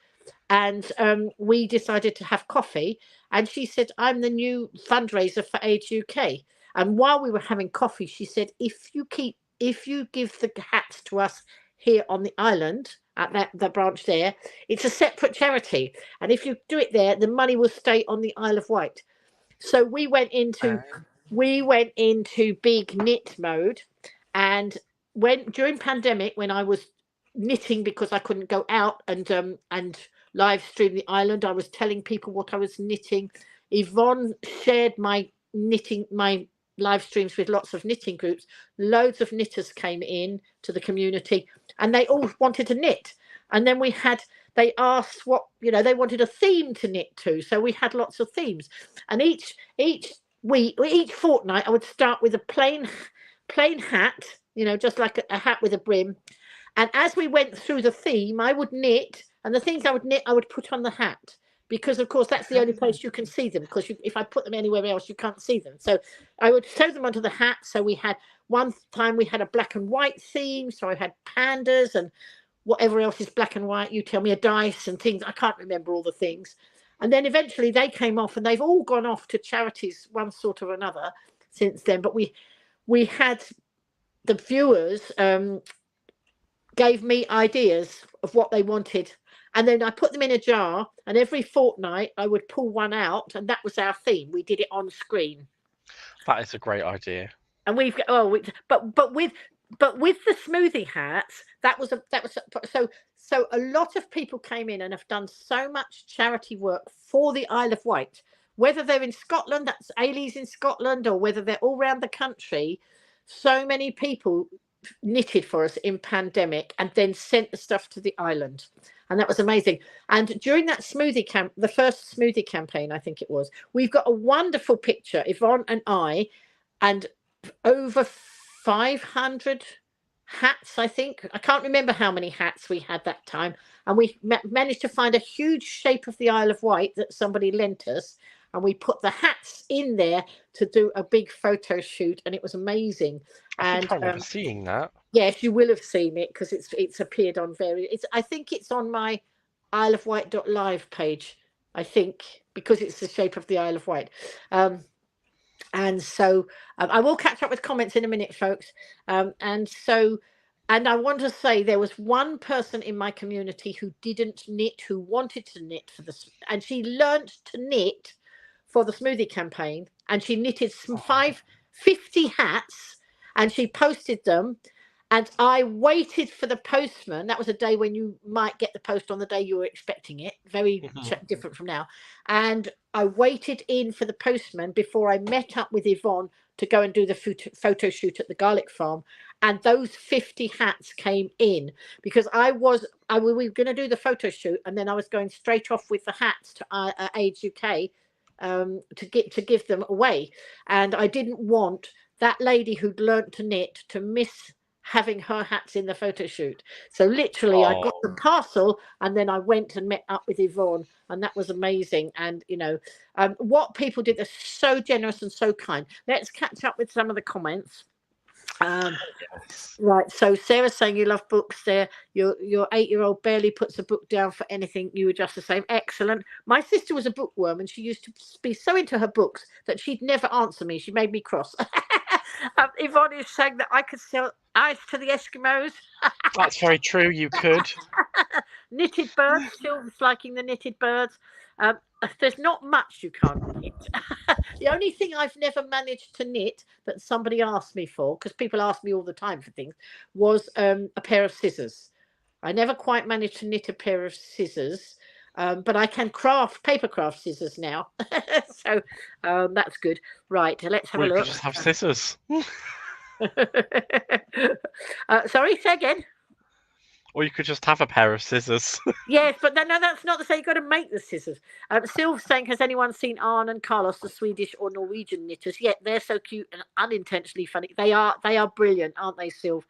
And we decided to have coffee. And she said, "I'm the new fundraiser for Age UK." And while we were having coffee, she said, if you give the hats to us here on the island at the branch there, it's a separate charity, and if you do it there, the money will stay on the Isle of Wight. So we went into big knit mode. And during pandemic, when I was knitting because I couldn't go out and live stream the island, I was telling people what I was knitting. Yvonne shared my live streams with lots of knitting groups. Loads of knitters came in to the community, and they all wanted to knit. And then they asked what, they wanted a theme to knit to. So we had lots of themes. And each fortnight, I would start with a plain hat, just like a hat with a brim. And as we went through the theme, I would knit, and the things I would knit, I would put on the hat. Because, of course, that's the only place you can see them, because if I put them anywhere else, you can't see them. So I would sew them onto the hat. So one time we had a black and white theme. So I had pandas and whatever else is black and white. You tell me, a dice and things. I can't remember all the things. And then eventually they came off, and they've all gone off to charities, one sort or another, since then. But we had the viewers gave me ideas of what they wanted. And then I put them in a jar, and every fortnight I would pull one out, and that was our theme. We did it on screen. That is a great idea. And but with the smoothie hats, so a lot of people came in and have done so much charity work for the Isle of Wight, whether they're in Scotland, that's Ailey's in Scotland, or whether they're all around the country. So many people knitted for us in pandemic and then sent the stuff to the island. And that was amazing. And during that the first smoothie campaign, I think it was, we've got a wonderful picture, Yvonne and I, and over 500 hats, I think. I can't remember how many hats we had that time. And we managed to find a huge shape of the Isle of Wight that somebody lent us. And we put the hats in there to do a big photo shoot. And it was amazing. I think I remember seeing that. Yes, you will have seen it because it's appeared on various. I think it's on my isleofwight.live page. I think because it's the shape of the Isle of Wight. And so I will catch up with comments in a minute, folks. And I want to say there was one person in my community who didn't knit, who wanted to knit for this, and she learnt to knit for the smoothie campaign, and she knitted some 50 hats, and she posted them. And I waited for the postman. That was a day when you might get the post on the day you were expecting it. Very different from now. And I waited in for the postman before I met up with Yvonne to go and do the photo shoot at the garlic farm. And those 50 hats came in because we were going to do the photo shoot, and then I was going straight off with the hats to AIDS UK to give them away. And I didn't want that lady who'd learnt to knit to miss having her hats in the photo shoot. So literally I got the parcel and then I went and met up with Yvonne, and that was amazing. And what people did, they're so generous and so kind. Let's catch up with some of the comments. Right, so Sarah's saying you love books there. Your 8-year-old barely puts a book down for anything. You were just the same. Excellent. My sister was a bookworm, and she used to be so into her books that she'd never answer me. She made me cross. Yvonne is saying that I could sell ice to the Eskimos. That's very true, you could. Knitted birds, Sylvia's liking the knitted birds. There's not much you can't knit. The only thing I've never managed to knit that somebody asked me for, because people ask me all the time for things, was a pair of scissors. I never quite managed to knit a pair of scissors, but I can paper craft scissors now. So that's good. Right, let's have a look. You could just have scissors. Sorry, say again. Or you could just have a pair of scissors. Yes, but no, that's not the same. You've got to make the scissors. Sylv saying, has anyone seen Arne and Carlos, the Swedish or Norwegian knitters? Yeah, they're so cute and unintentionally funny. They are brilliant, aren't they, Sylv?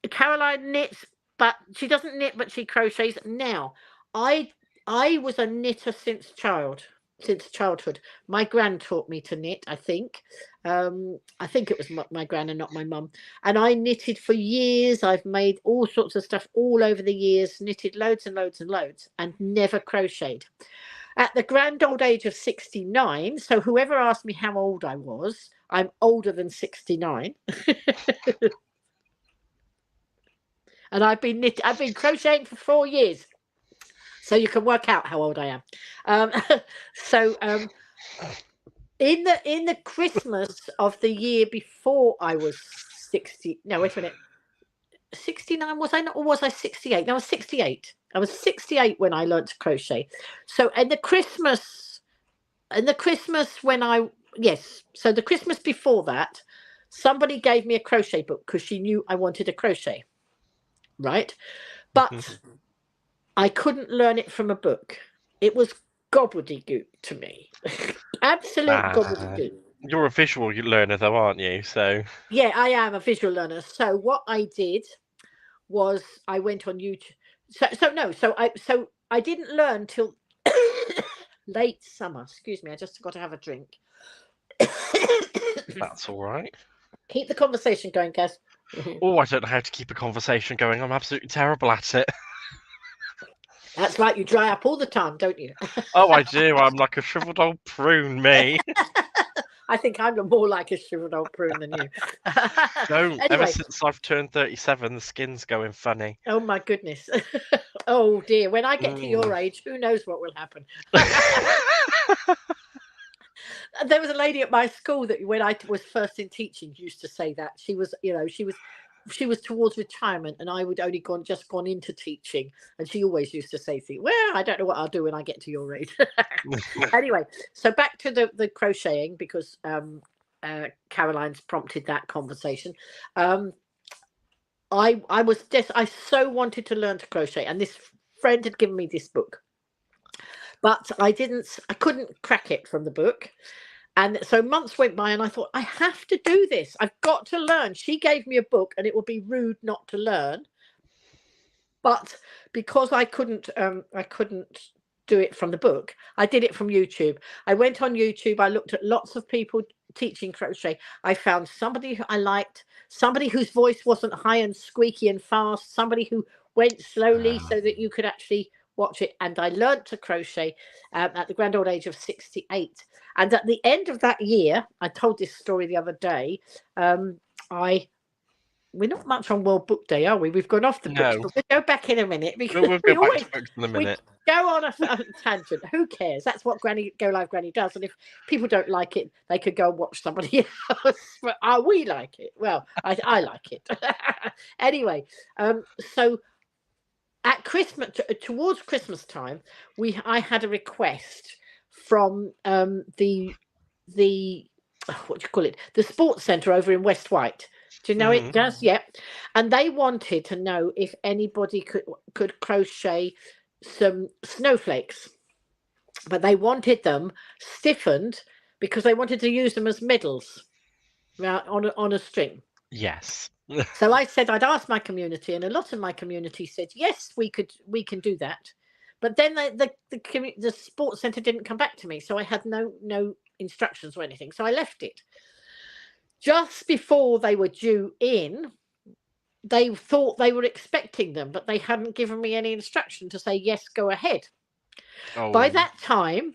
Caroline knits, but she doesn't knit, but she crochets. Now, I was a knitter since childhood. My gran taught me to knit, I think. I think it was my gran and not my mum. And I knitted for years. I've made all sorts of stuff all over the years, knitted loads and loads and loads, and never crocheted. At the grand old age of 69, so whoever asked me how old I was, I'm older than 69. And I've been crocheting for 4 years. So you can work out how old I am. In the Christmas of the year before I was 60, no, wait a minute, 69, was I not, or was I 68? No, I was 68. I was 68 when I learned to crochet. So the Christmas the Christmas before that, somebody gave me a crochet book because she knew I wanted to crochet, right? But I couldn't learn it from a book. It was gobbledygook to me. Absolute gobbledygook. You're a visual learner though, aren't you? So yeah, I am a visual learner. So what I did was I went on YouTube. So I didn't learn till late summer. Excuse me, I just got to have a drink. That's all right. Keep the conversation going, Kaz. Oh, I don't know how to keep a conversation going. I'm absolutely terrible at it. That's right, you dry up all the time, don't you? Oh, I do. I'm like a shriveled old prune, me. I think I'm more like a shriveled old prune than you. No, Anyway. ever since I've turned 37, the skin's going funny. Oh, my goodness. Oh, dear. When I get to your age, who knows what will happen? There was a lady at my school that when I was first in teaching used to say that. She was towards retirement, and I would only just gone into teaching, and she always used to say things, well, I don't know what I'll do when I get to your age. Anyway, so back to the crocheting, because Caroline's prompted that conversation. I so wanted to learn to crochet, and this friend had given me this book, but I couldn't crack it from the book. And so months went by and I thought, I have to do this. I've got to learn. She gave me a book and it would be rude not to learn. But because I couldn't do it from the book, I did it from YouTube. I went on YouTube. I looked at lots of people teaching crochet, I found somebody who I liked, somebody whose voice wasn't high and squeaky and fast, somebody who went slowly so that you could actually watch it. And I learned to crochet at the grand old age of 68. And at the end of that year, I told this story the other day. We're not much on World Book Day, are we? We've gone off the books, No. but we'll go back in a minute because We'll we go back always to books in a we minute. go on a tangent. Who cares? That's what Granny Go Live Granny does. And if people don't like it, they could go and watch somebody else. But we like it. Well, I like it. Anyway, so at Christmas, towards Christmas time, I had a request from the what do you call it? The sports centre over in West White. Do you know it, Jazz? Yeah. And they wanted to know if anybody could crochet some snowflakes, but they wanted them stiffened because they wanted to use them as medals on a string. Yes. So I said I'd ask my community, and a lot of my community said yes, we can do that. But then the sports centre didn't come back to me, so I had no instructions or anything. So I left it. Just before they were due in, they thought they were expecting them, but they hadn't given me any instruction to say yes, go ahead. Oh. By that time,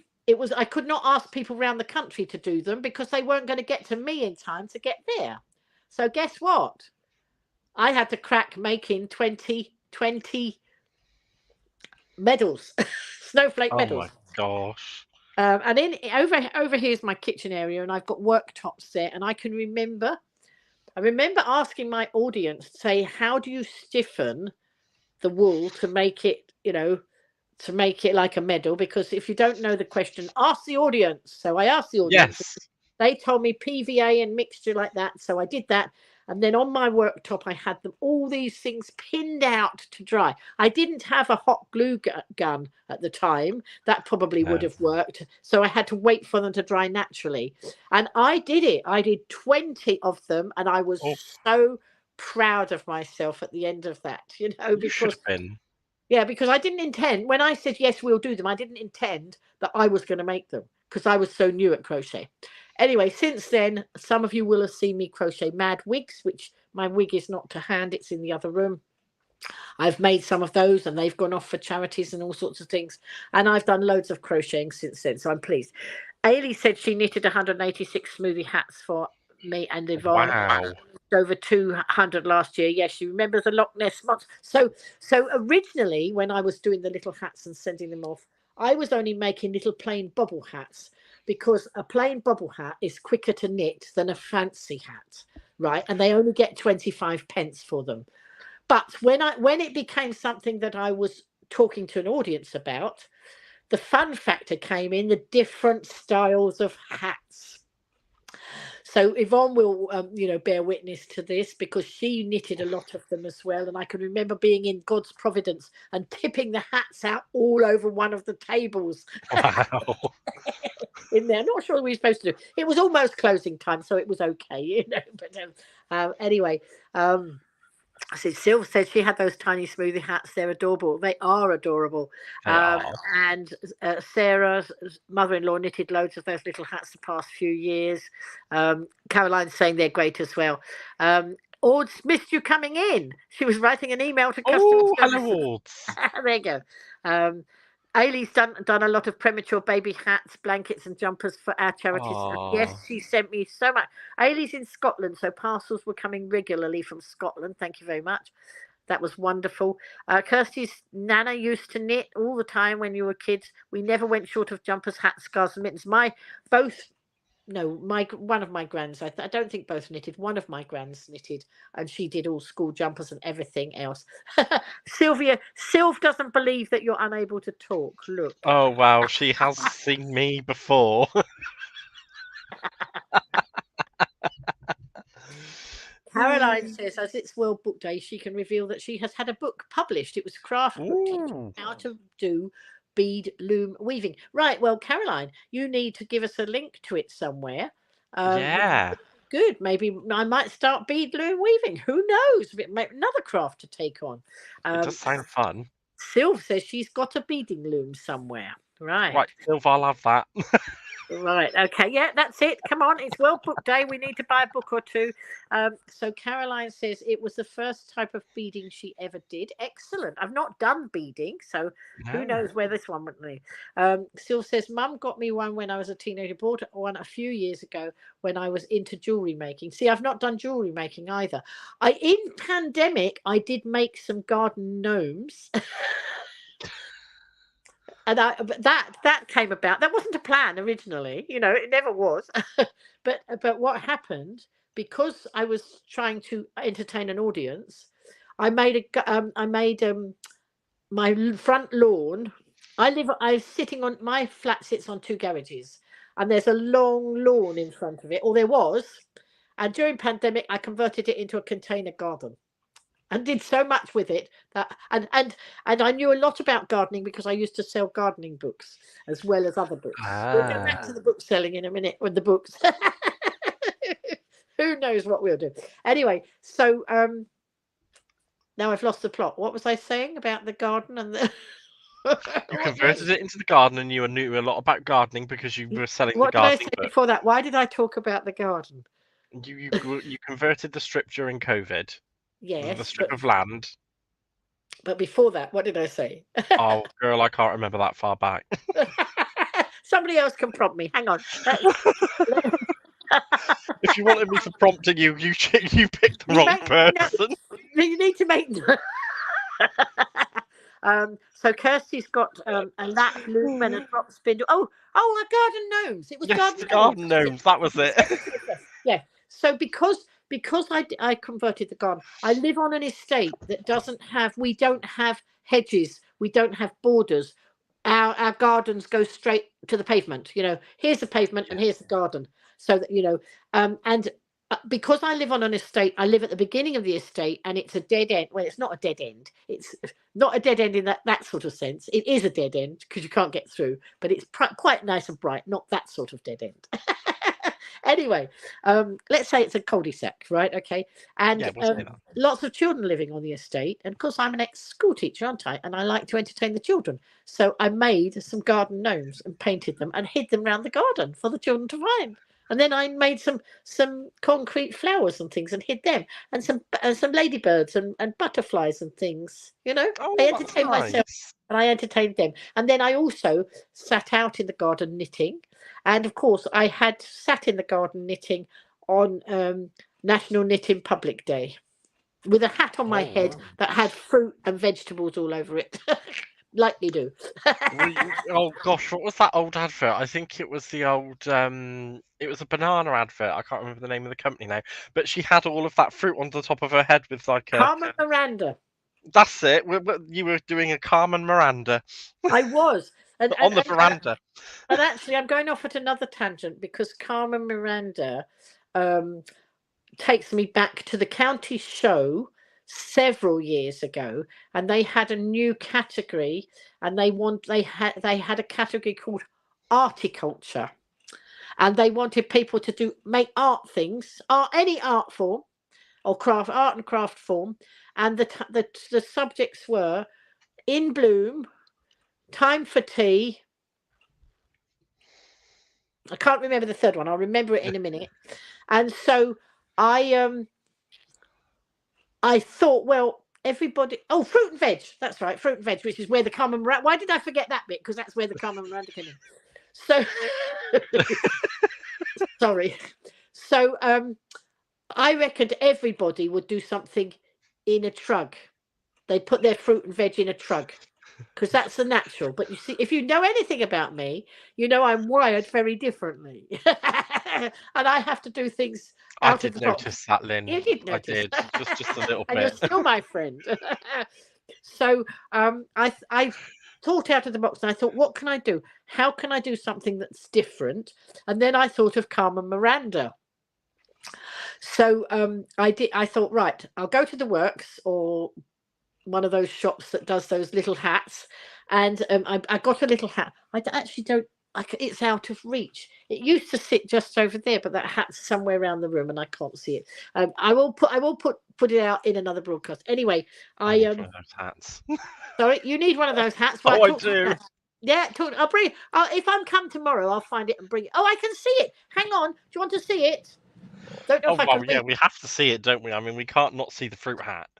I could not ask people around the country to do them because they weren't going to get to me in time to get there. So guess what? I had to crack making 20 medals, snowflake medals. Oh my gosh. And over here's my kitchen area, and I've got worktops there, and I remember asking my audience to say, how do you stiffen the wool to make it, to make it like a medal? Because if you don't know the question, ask the audience. So I asked the audience. Yes. They told me PVA and mixture like that. So I did that. And then on my worktop, I had all these things pinned out to dry. I didn't have a hot glue gun at the time. That probably would have worked. So I had to wait for them to dry naturally. And I did it. I did 20 of them. And I was so proud of myself at the end of that, because you should have been. Yeah, because I didn't intend, when I said, yes, we'll do them, I didn't intend that I was going to make them because I was so new at crochet. Anyway, since then, some of you will have seen me crochet mad wigs, which my wig is not to hand. It's in the other room. I've made some of those and they've gone off for charities and all sorts of things. And I've done loads of crocheting since then, so I'm pleased. Ailey said she knitted 186 smoothie hats for me and Yvonne. Wow. Over 200 last year. Yes, you remember the Loch Ness month. So originally, when I was doing the little hats and sending them off, I was only making little plain bobble hats because a plain bobble hat is quicker to knit than a fancy hat, right? And they only get 25 pence for them. But when it became something that I was talking to an audience about, the fun factor came in the different styles of hats. So Yvonne will, bear witness to this because she knitted a lot of them as well. And I can remember being in God's providence and tipping the hats out all over one of the tables. Wow. In there. Not sure what we were supposed to do. It was almost closing time, so it was okay, But anyway, Sylv said she had those tiny smoothie hats. They're adorable. They are adorable. And Sarah's mother-in-law knitted loads of those little hats the past few years. Caroline's saying they're great as well. Ords missed you coming in. She was writing an email to customers. Oh, hello, Ords. There you go. Ailey's done a lot of premature baby hats, blankets and jumpers for our charities. Yes, she sent me so much. Ailey's in Scotland, so parcels were coming regularly from Scotland. Thank you very much. That was wonderful. Kirsty's Nana used to knit all the time when you were kids. We never went short of jumpers, hats, scarves and mittens. One of my grands, I don't think both knitted. One of my grands knitted, and she did all school jumpers and everything else. Sylv doesn't believe that you're unable to talk. Look. Oh, wow. She has seen me before. Caroline says, as it's World Book Day, she can reveal that she has had a book published. It was Craft Book teaching how to do bead loom weaving. Right, well, Caroline, you need to give us a link to it somewhere. Yeah. Good. Maybe I might start bead loom weaving. Who knows? Another craft to take on. It does sound fun. Sylv says she's got a beading loom somewhere. Right. Right, Sylv, I'll have that. Right. Okay. Yeah, that's it. Come on. It's World Book Day. We need to buy a book or two. So Caroline says it was the first type of beading she ever did. Excellent. I've not done beading, so who No. knows where this one would lead. Sil says, Mum got me one when I was a teenager. Bought one a few years ago when I was into jewelry making. See, I've not done jewelry making either. In pandemic, I did make some garden gnomes. And but that came about. That wasn't a plan originally, it never was. but what happened, because I was trying to entertain an audience, I made my front lawn. I'm sitting on my flat sits on two garages, and there's a long lawn in front of it, or there was. And during pandemic, I converted it into a container garden. And did so much with it that and I knew a lot about gardening because I used to sell gardening books as well as other books. We'll go back to the book selling in a minute with the books. Who knows what we'll do? Anyway, so now I've lost the plot. What was I saying about the garden and the You converted it into the garden, and you knew a lot about gardening because you were selling what the did I gardening say book. before that? Why did I talk about the garden? You converted the strip during COVID. Yes, The strip of land. But before that, what did I say? Oh, girl, I can't remember that far back. Somebody else can prompt me. Hang on. If you wanted me to prompt you, you picked the wrong person. You need to make. So Kirsty's got a lat loom and a drop spindle. Oh, our garden gnomes. It was garden gnomes. That was it. Yeah. So because I converted the garden, I live on an estate that we don't have hedges, we don't have borders. Our gardens go straight to the pavement. Here's the pavement and here's the garden. So that and because I live on an estate, I live at the beginning of the estate, and it's a dead end. Well, it's not a dead end. It's not a dead end in that sort of sense. It is a dead end because you can't get through, but it's quite nice and bright. Not that sort of dead end. Anyway, let's say it's a cul-de-sac, right? Okay, and lots of children living on the estate, and of course I'm an ex-school teacher, aren't I? And I like to entertain the children, so I made some garden gnomes and painted them and hid them around the garden for the children to find. And then I made some concrete flowers and things and hid them, and some ladybirds and butterflies and things. I entertained myself and I entertained them. And then I also sat out in the garden knitting. And of course, I had sat in the garden knitting on National Knitting Public Day with a hat on my head that had fruit and vegetables all over it. Like you do. Oh gosh, what was that old advert? I think it was the old it was a banana advert. I can't remember the name of the company now, but she had all of that fruit on the top of her head with like a Carmen Miranda. That's it. You were doing a Carmen Miranda. I was. On the veranda. And actually, I'm going off at another tangent because Carmen Miranda takes me back to the county show several years ago, and they had a new category, and they had a category called horticulture, and they wanted people to make art things, any art form or art and craft form, and the subjects were in bloom, time for tea. I can't remember the third one. I'll remember it in a minute. And so I thought, well, everybody. Oh, fruit and veg. That's right, fruit and veg, which is where the Carmen Miranda. Why did I forget that bit? Because that's where the Carmen Miranda came in. So, sorry. So, I reckoned everybody would do something in a trug. They'd put their fruit and veg in a trug, because that's the natural. But you see, if you know anything about me, you know I'm wired very differently. And I have to do things out of the box. I did notice that, Lynn. You did notice. I did, just a little and bit. You're still my friend. So I thought out of the box, and I thought, what can I do? How can I do something that's different? And then I thought of Carmen Miranda. So I thought, right, I'll go to the Works or one of those shops that does those little hats, and I got a little hat. I actually don't. It's out of reach. It used to sit just over there, but that hat's somewhere around the room, and I can't see it. I will put it out in another broadcast. Anyway, I need one of those hats. Sorry, you need one of those hats. I do. Yeah, I'll bring it. If I'm come tomorrow, I'll find it and bring it. Oh, I can see it. Hang on. Do you want to see it? Don't know Oh if I can well, yeah, read. we have to see it, don't we? I mean, we can't not see the fruit hat.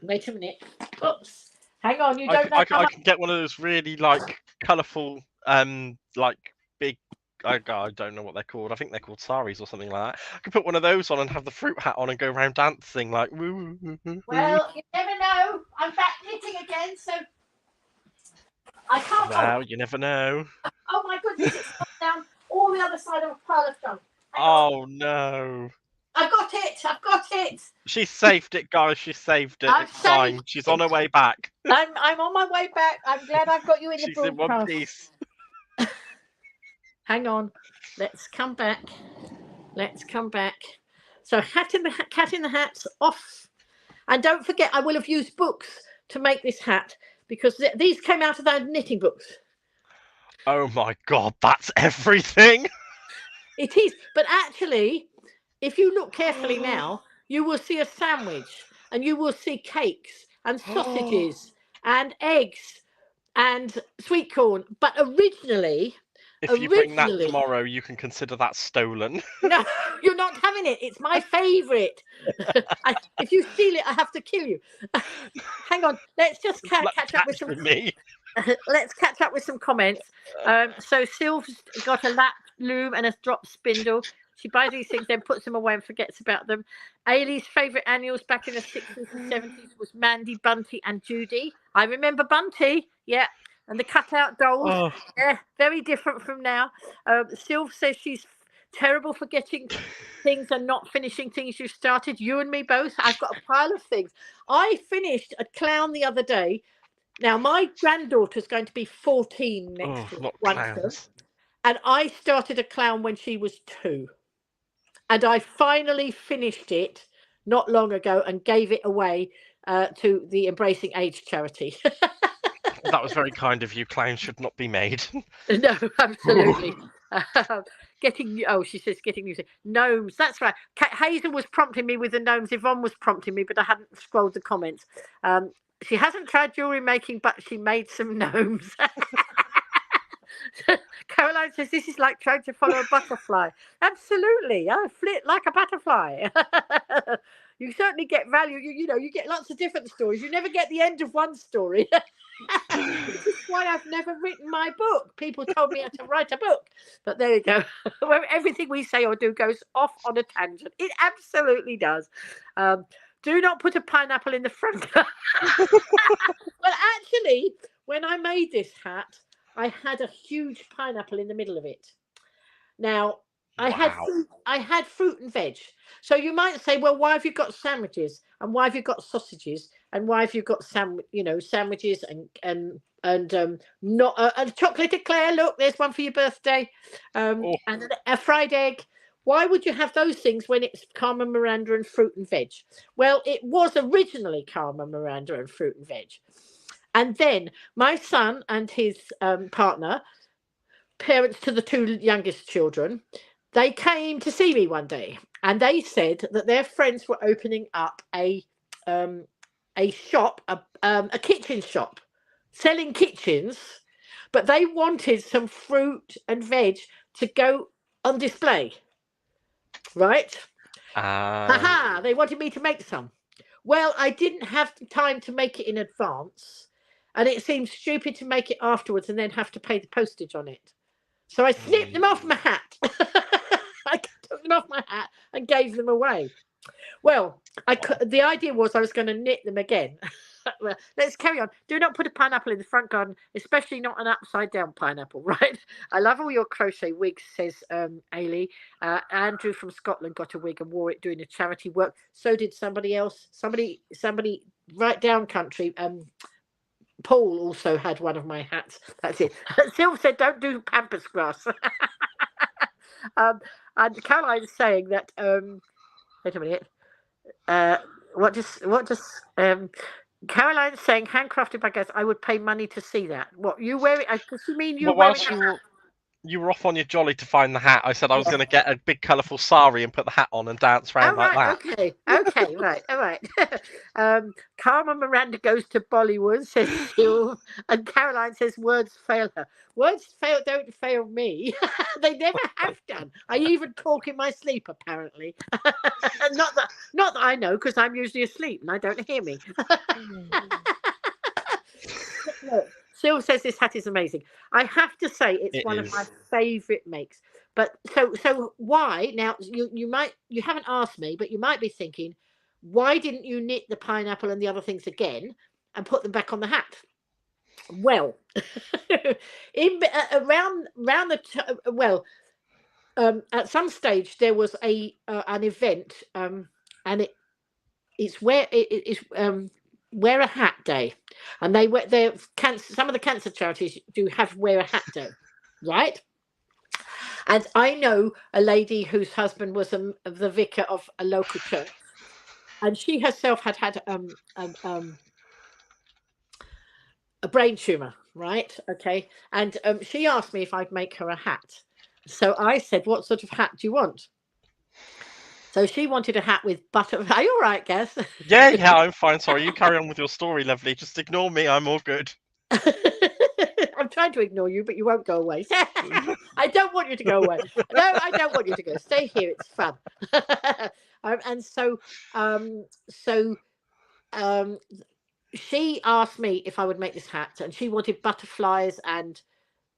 Wait a minute. Oops. Hang on. You don't know how I much. can get one of those really like colourful, like big. I don't know what they're called. I think they're called saris or something like that. I could put one of those on and have the fruit hat on and go around dancing like woo woo woo woo. Well, you never know. I'm back knitting again, so I can't. Well, you never know. Oh my goodness! It's gone down all the other side of a pile of junk. Hang on. Oh no. I've got it. I've got it. She saved it, guys. She saved it. I've It's fine. saved She's it. on her way back. I'm on my way back. I'm glad I've got you in the She's in one broadcast. piece. Hang on. Let's come back. Let's come back. So Cat in the Hat's off. And don't forget, I will have used books to make this hat because these came out of those knitting books. Oh my god, that's everything. It is. But actually, if you look carefully now, you will see a sandwich and you will see cakes and sausages and eggs and sweet corn. But originally, If you bring that tomorrow, you can consider that stolen. no, you're not having it. It's my favourite. If you steal it, I have to kill you. Hang on. Let's just catch up with some. Me. Let's catch up with some comments. So Sylv's got a lap loom and a drop spindle. She buys these things, then puts them away and forgets about them. Ailey's favourite annuals back in the 60s and 70s was Mandy, Bunty, and Judy. I remember Bunty. Yeah. And the cutout dolls, yeah, very different from now. Sylv says she's terrible for getting things and not finishing things you started. You and me both. I've got a pile of things. I finished a clown the other day. Now, my granddaughter's going to be 14 next year. And I started a clown when she was 2. And I finally finished it not long ago and gave it away to the Embracing Age charity. That was very kind of you. Clowns should not be made. No, absolutely. She says getting new gnomes. That's right. Hazel was prompting me with the gnomes. Yvonne was prompting me, but I hadn't scrolled the comments. She hasn't tried jewelry making, but she made some gnomes. Caroline says this is like trying to follow a butterfly. Absolutely. I flit like a butterfly. You certainly get value. You get lots of different stories. You never get the end of one story. This is why I've never written my book. People told me how to write a book. But there you go. Everything we say or do goes off on a tangent. It absolutely does. Do not put a pineapple in the front. Well, actually, when I made this hat, I had a huge pineapple in the middle of it. Now, I had fruit and veg. So you might say, well, why have you got sandwiches? And why have you got sausages? And why have you got sandwiches and not a chocolate eclair? Look, there's one for your birthday. And a fried egg. Why would you have those things when it's Carmen Miranda and fruit and veg? Well, it was originally Carmen Miranda and fruit and veg. And then my son and his partner, parents to the 2 youngest children, they came to see me one day, and they said that their friends were opening up a shop, a kitchen shop, selling kitchens, but they wanted some fruit and veg to go on display. Right? They wanted me to make some. Well, I didn't have time to make it in advance, and it seemed stupid to make it afterwards and then have to pay the postage on it. So I snipped them off my hat. I took them off my hat and gave them away. Well, the idea was I was going to knit them again. Well, let's carry on. Do not put a pineapple in the front garden, especially not an upside down pineapple, right? I love all your crochet wigs, says Ailey. Andrew from Scotland got a wig and wore it doing a charity work. So did somebody else. Somebody right down country. Paul also had one of my hats. That's it. Sylv said, don't do pampas grass. And Caroline's saying that, wait a minute. What does Caroline's saying, handcrafted baguettes, I would pay money to see that. What, you wear it? Does she mean you wear it? you were off on your jolly to find the hat, I said I was going to get a big colourful sari and put the hat on and dance around like that. Okay, right, all right. Carmen Miranda goes to Bollywood, says Sue, and Caroline says words fail her. Words don't fail me. They never have done. I even talk in my sleep, apparently. not that I know, because I'm usually asleep and I don't hear me. Look, Sil says this hat is amazing. I have to say it's one of my favourite makes. But so why now? You haven't asked me, but you might be thinking, why didn't you knit the pineapple and the other things again and put them back on the hat? Well, at some stage there was an event, and it's where it's Wear a Hat Day, and some of the cancer charities do have Wear a Hat Day, right? And I know a lady whose husband was the vicar of a local church, and she herself had a brain tumor, right? Okay, and she asked me if I'd make her a hat. So I said, "What sort of hat do you want?" So she wanted a hat with butter. Are you all right, Gaz? Yeah, I'm fine. Sorry, you carry on with your story, lovely. Just ignore me. I'm all good. I'm trying to ignore you, but you won't go away. I don't want you to go away. No, I don't want you to go. Stay here. It's fun. And so she asked me if I would make this hat, and she wanted butterflies and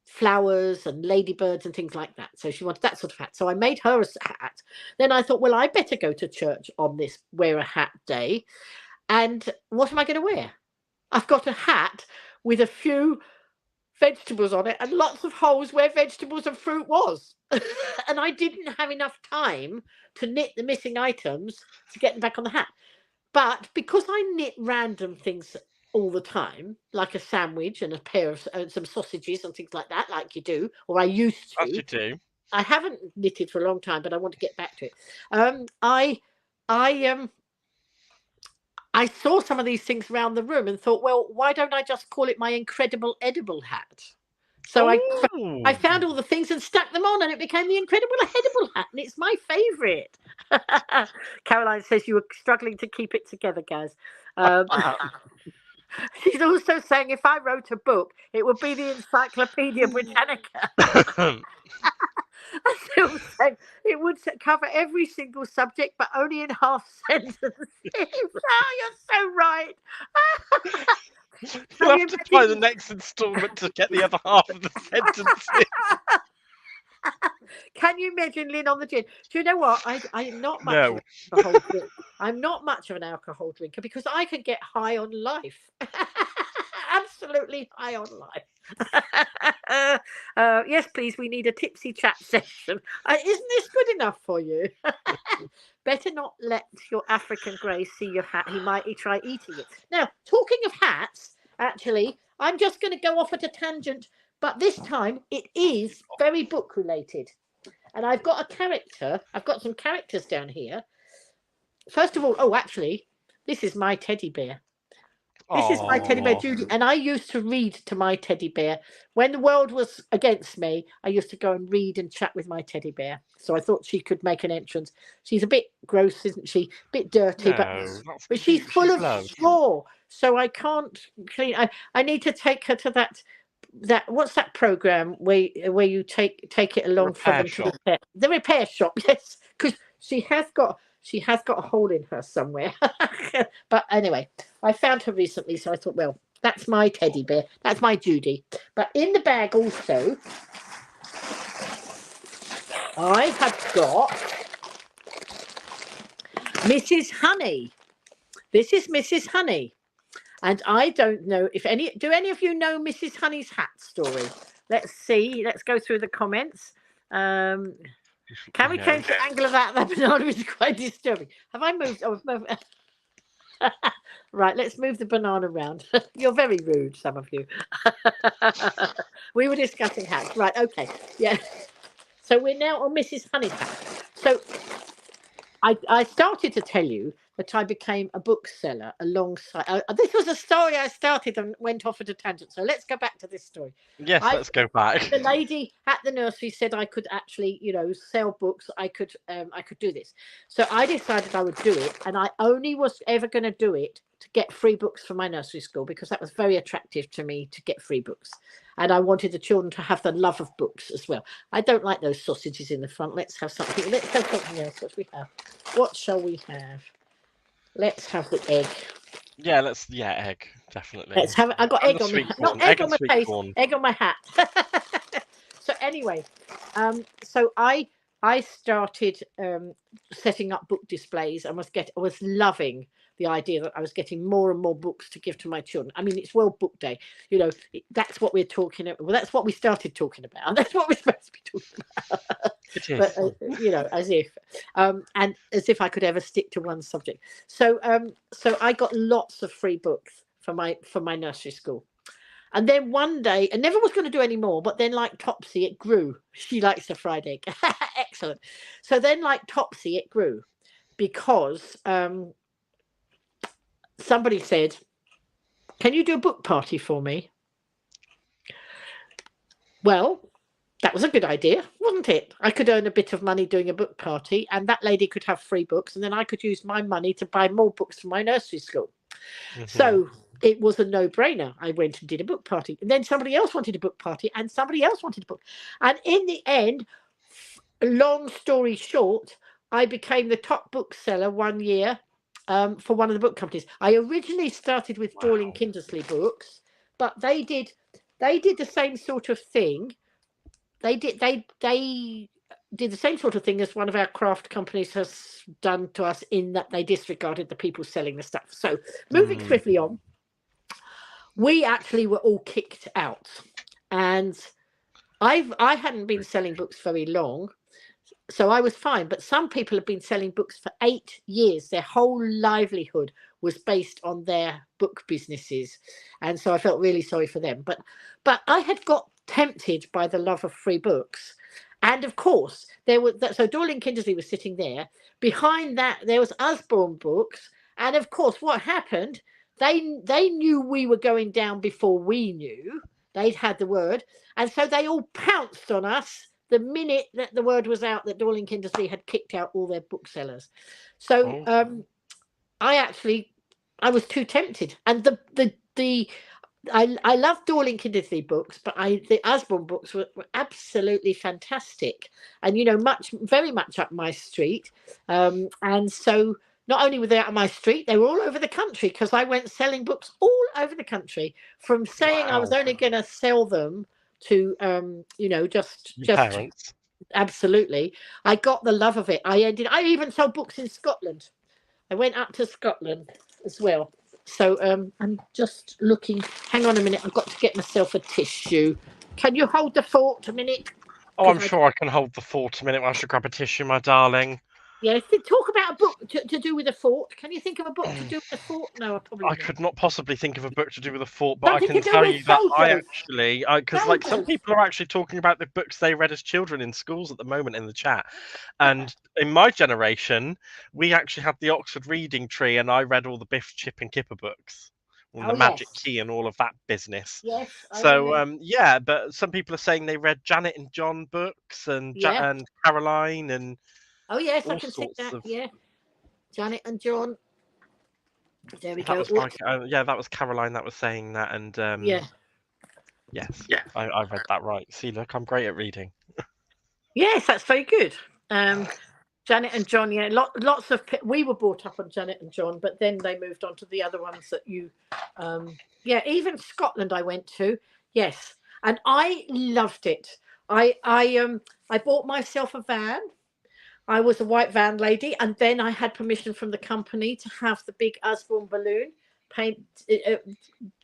flowers and ladybirds and things like that. So she wanted that sort of hat. So I made her a hat. Then I thought, well, I better go to church on this Wear a Hat Day. And what am I going to wear? I've got a hat with a few vegetables on it and lots of holes where vegetables and fruit was. And I didn't have enough time to knit the missing items to get them back on the hat. But because I knit random things all the time, like a sandwich and a pair of some sausages and things like that, like you do, or I used to. As you do. I haven't knitted for a long time, but I want to get back to it. I saw some of these things around the room and thought, well, why don't I just call it my incredible edible hat? So I found all the things and stuck them on, and it became the incredible edible hat, and it's my favourite. Caroline says you were struggling to keep it together, Gaz. She's also saying if I wrote a book, it would be the Encyclopedia Britannica. Still saying it would cover every single subject, but only in half sentences. Oh, you're so right. You'll have to try the next instalment to get the other half of the sentences. Can you imagine Lynn on the gin? Do you know what? I'm not much of an alcohol drinker. I'm not much of an alcohol drinker because I can get high on life. Absolutely high on life. Yes, please. We need a tipsy chat session. Isn't this good enough for you? Better not let your African Grey see your hat. He might try eating it. Now, talking of hats, actually, I'm just going to go off at a tangent, but this time it is very book related. And I've got a character. I've got some characters down here. First of all, actually, this is my teddy bear. This is my teddy bear, Judy. And I used to read to my teddy bear. When the world was against me, I used to go and read and chat with my teddy bear. So I thought she could make an entrance. She's a bit gross, isn't she? A bit dirty, but she's full of straw. So I can't clean. I need to take her to that what's that program where you take it along for them to the repair shop? Yes, because she has got a hole in her somewhere. But anyway, I found her recently, so I thought, well, that's my teddy bear. That's my Judy. But in the bag also, I have got Mrs. Honey. This is Mrs. Honey. And I don't know if do any of you know Mrs. Honey's hat story? Let's see. Let's go through the comments. Can we change the angle of that? That banana is quite disturbing. Have I moved? Oh, I've moved. Right, let's move the banana around. You're very rude, some of you. We were discussing hats. Right, okay. Yeah. So we're now on Mrs. Honey's hat. So I started to tell you that I became a bookseller alongside. This was a story I started and went off at a tangent. So let's go back to this story. Yes, let's go back. The lady at the nursery said I could actually, sell books. I could do this. So I decided I would do it, and I only was ever going to do it to get free books for my nursery school, because that was very attractive to me, to get free books. And I wanted the children to have the love of books as well. I don't like those sausages in the front. Let's have something. Let's have something else. What do we have? What shall we have? Let's have the egg. Yeah, egg, definitely. Let's have it. I got egg on my, not egg on my face, egg on my hat. So anyway, so I started setting up book displays, and was loving the idea that I was getting more and more books to give to my children. I mean, it's World Book Day. That's what we're talking about. Well, that's what we started talking about. That's what we're supposed to be talking about. It is. But as if, and as if I could ever stick to one subject. So I got lots of free books for my nursery school. And then one day, I never was going to do any more, but then like Topsy, it grew. She likes the fried egg. Excellent. So then like Topsy, it grew, because somebody said, can you do a book party for me? Well, that was a good idea, wasn't it? I could earn a bit of money doing a book party, and that lady could have free books, and then I could use my money to buy more books for my nursery school. Mm-hmm. So it was a no-brainer. I went and did a book party, and then somebody else wanted a book party, and somebody else wanted a book. And in the end, long story short, I became the top bookseller one year for one of the book companies. I originally started with Dorling Kindersley books, but they did the same sort of thing. They did the same sort of thing as one of our craft companies has done to us, in that they disregarded the people selling the stuff. So moving swiftly on, we actually were all kicked out, and I hadn't been selling books very long, so I was fine. But some people have been selling books for 8 years. Their whole livelihood was based on their book businesses, and so I felt really sorry for them. But I had got tempted by the love of free books. And of course, so Dorling Kindersley was sitting there. Behind that, there was Usborne Books. And of course, what happened, they knew we were going down before we knew. They'd had the word. And so they all pounced on us the minute that the word was out that Dorling Kindersley had kicked out all their booksellers. So I was too tempted. And I love Dorling Kindersley books, but the Usborne books were absolutely fantastic, and very much up my street. And so not only were they up my street, they were all over the country, because I went selling books all over the country, from saying I was only going to sell them to just parents. Absolutely. I got the love of it. I even sold books in Scotland. I went up to Scotland as well. So I'm just looking. Hang on a minute. I've got to get myself a tissue. Can you hold the fort a minute? Oh, I'm sure I can hold the fort a minute. I should grab a tissue, my darling. Yeah, talk about a book to do with a fort. Can you think of a book to do with a fort? No, I could not possibly think of a book to do with a fort, but I can tell you that I actually, because like some people are actually talking about the books they read as children in schools at the moment in the chat. And in my generation, we actually had the Oxford Reading Tree, and I read all the Biff, Chip and Kipper books. And the Magic Key and all of that business. Yes. So but some people are saying they read Janet and John books, and and Caroline, and oh yes, I can see that. Yeah, Janet and John. There we go. That was Caroline that was saying that, and yes, I read that right. See, look, I'm great at reading. Yes, that's very good. Janet and John, lots of we were brought up on Janet and John, but then they moved on to the other ones that you even Scotland I went to. Yes, and I loved it. I bought myself a van. I was a white van lady, and then I had permission from the company to have the big Usborne balloon paint the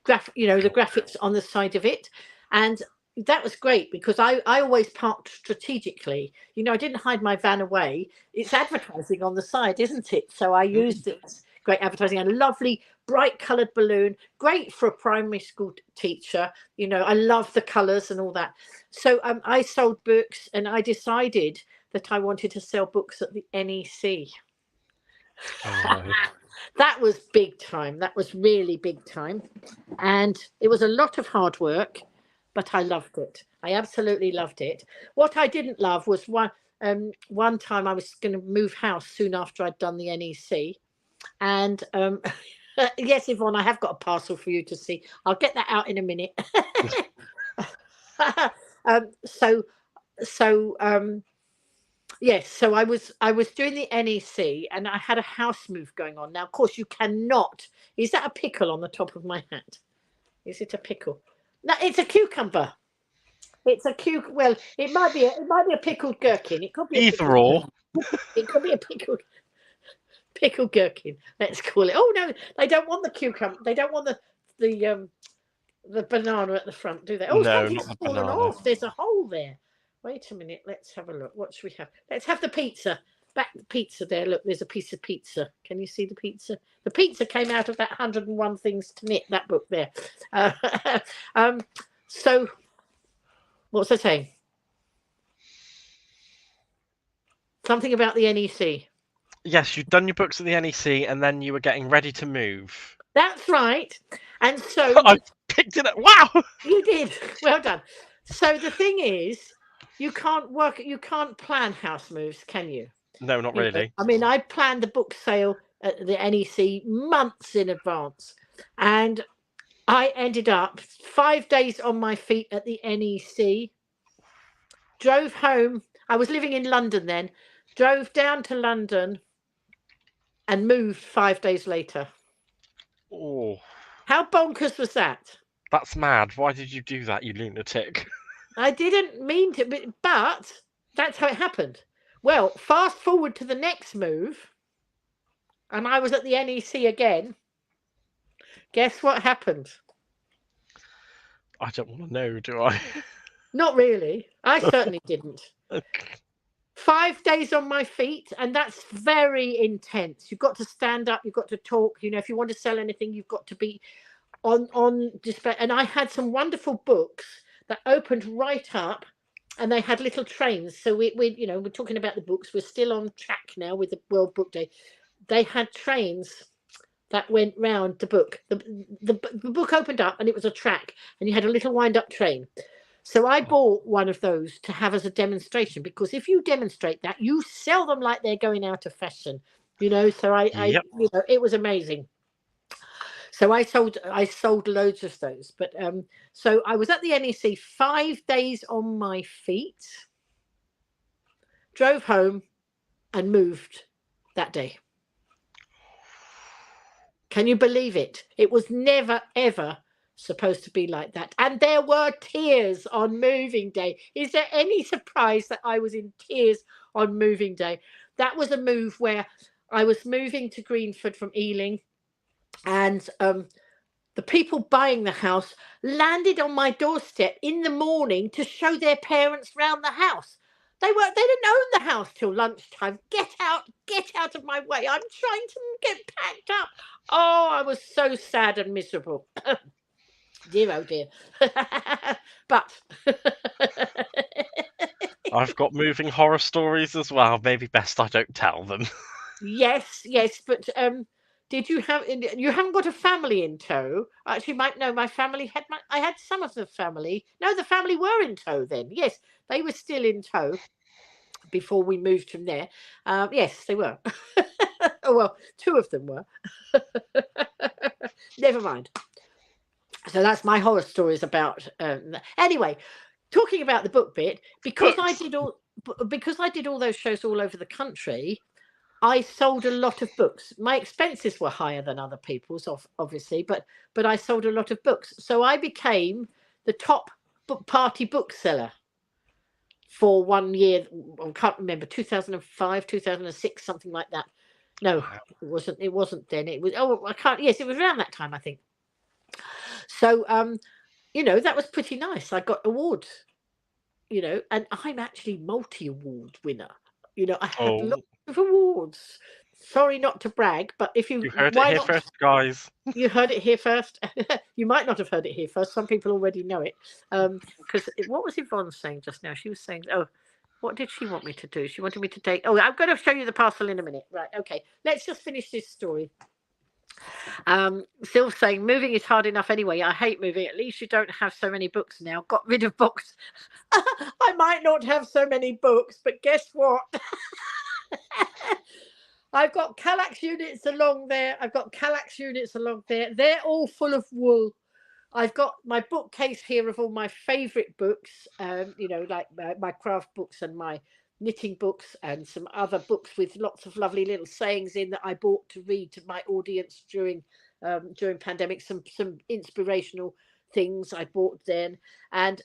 graphics on the side of it, and that was great, because I always parked strategically. I didn't hide my van away. It's advertising on the side, isn't it? So I used it as great advertising, and a lovely bright coloured balloon, great for a primary school teacher. I love the colours and all that. So I sold books, and I decided that I wanted to sell books at the NEC. Oh no. That was big time. That was really big time. And it was a lot of hard work, but I loved it. I absolutely loved it. What I didn't love was one time I was going to move house soon after I'd done the NEC. And yes, Yvonne, I have got a parcel for you to see. I'll get that out in a minute. So yes, so I was doing the NEC and I had a house move going on. Now, of course, you cannot. Is that a pickle on the top of my hat? Is it a pickle? No, it's a cucumber. It's a well, it might be a pickled gherkin. It could be a Either or. it could be a pickled gherkin. Let's call it. Oh no, they don't want the cucumber. They don't want the banana at the front, do they? Oh, No, something's not the fallen banana. off. There's a hole there. Wait a minute. Let's have a look. What should we have? Let's have the pizza. Back the pizza there. Look, there's a piece of pizza. Can you see the pizza? The pizza came out of that 101 Things to Knit, that book there. So, what was I saying? Something about the NEC. Yes, you'd done your books at the NEC and then you were getting ready to move. That's right. And so I picked it up. Wow! you did. Well done. So the thing is, you can't plan house moves, can you? No, not really. I mean, I planned the book sale at the NEC months in advance, and I ended up 5 days on my feet at the NEC. Drove home. I was living in London then. Drove down to London and moved 5 days later. Oh, How bonkers was that? that's mad. Why did you do that, you lunatic? I didn't mean to, but that's how it happened. Well, fast forward to the next move, and I was at the NEC again. Guess what happened? I don't want to know, do I? Not really. I certainly didn't. 5 days on my feet, and that's very intense. You've got to stand up, you've got to talk. You know, if you want to sell anything, you've got to be on display. And I had some wonderful books that opened right up, and they had little trains. So we we're talking about the books. We're still on track now with the World Book Day. They had trains that went round the book. The book opened up, and it was a track, and you had a little wind-up train. So I bought one of those to have as a demonstration, because if you demonstrate that, you sell them like they're going out of fashion. So Yep. it was amazing. So I sold loads of those. But so I was at the NEC 5 days on my feet, drove home, and moved that day. Can you believe it? It was never, ever supposed to be like that. And there were tears on moving day. Is there any surprise that I was in tears on moving day? That was a move where I was moving to Greenford from Ealing, and the people buying the house landed on my doorstep in the morning to show their parents round the house. They didn't own the house till lunchtime. Get out of my way. I'm trying to get packed up. Oh, I was so sad and miserable. Dear, oh dear. But I've got moving horror stories as well. Maybe best I don't tell them. yes, but did you haven't got a family in tow? Actually, my family I had some of the family. No, the family were in tow then. Yes, they were still in tow before we moved from there. Yes, they were. Oh, well, two of them were. Never mind. So that's my horror stories about. Anyway, talking about the book bit, because I did all those shows all over the country, I sold a lot of books. My expenses were higher than other people's, obviously, but I sold a lot of books. So I became the top party bookseller for 1 year. I can't remember, 2005, 2006, something like that. No, it wasn't. It wasn't then. It was. Oh, I can't. Yes, it was around that time, I think. So, that was pretty nice. I got awards, and I'm actually multi-award winner. I had lots of awards. Sorry not to brag, but if you heard it here first, guys. You heard it here first. You might not have heard it here first. Some people already know it. Because what was Yvonne saying just now? She was saying, What did she want me to do? She wanted me to take... Oh, I'm going to show you the parcel in a minute. Right, okay. Let's just finish this story. Still saying, moving is hard enough anyway. I hate moving. At least you don't have so many books now. Got rid of books. I might not have so many books, but guess what? I've got Kallax units along there. They're all full of wool. I've got my bookcase here of all my favourite books, you know, like my craft books and my knitting books and some other books with lots of lovely little sayings in that I bought to read to my audience during pandemic. Some inspirational things I bought then, and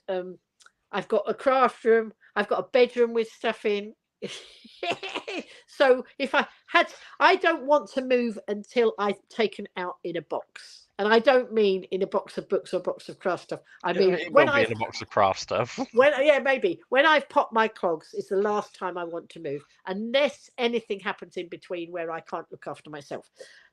I've got a craft room. I've got a bedroom with stuff in. So if I don't want to move until I've taken out in a box. And I don't mean in a box of books or a box of craft stuff. I mean when in a box of craft stuff. Maybe when I've popped my clogs is the last time I want to move, unless anything happens in between where I can't look after myself.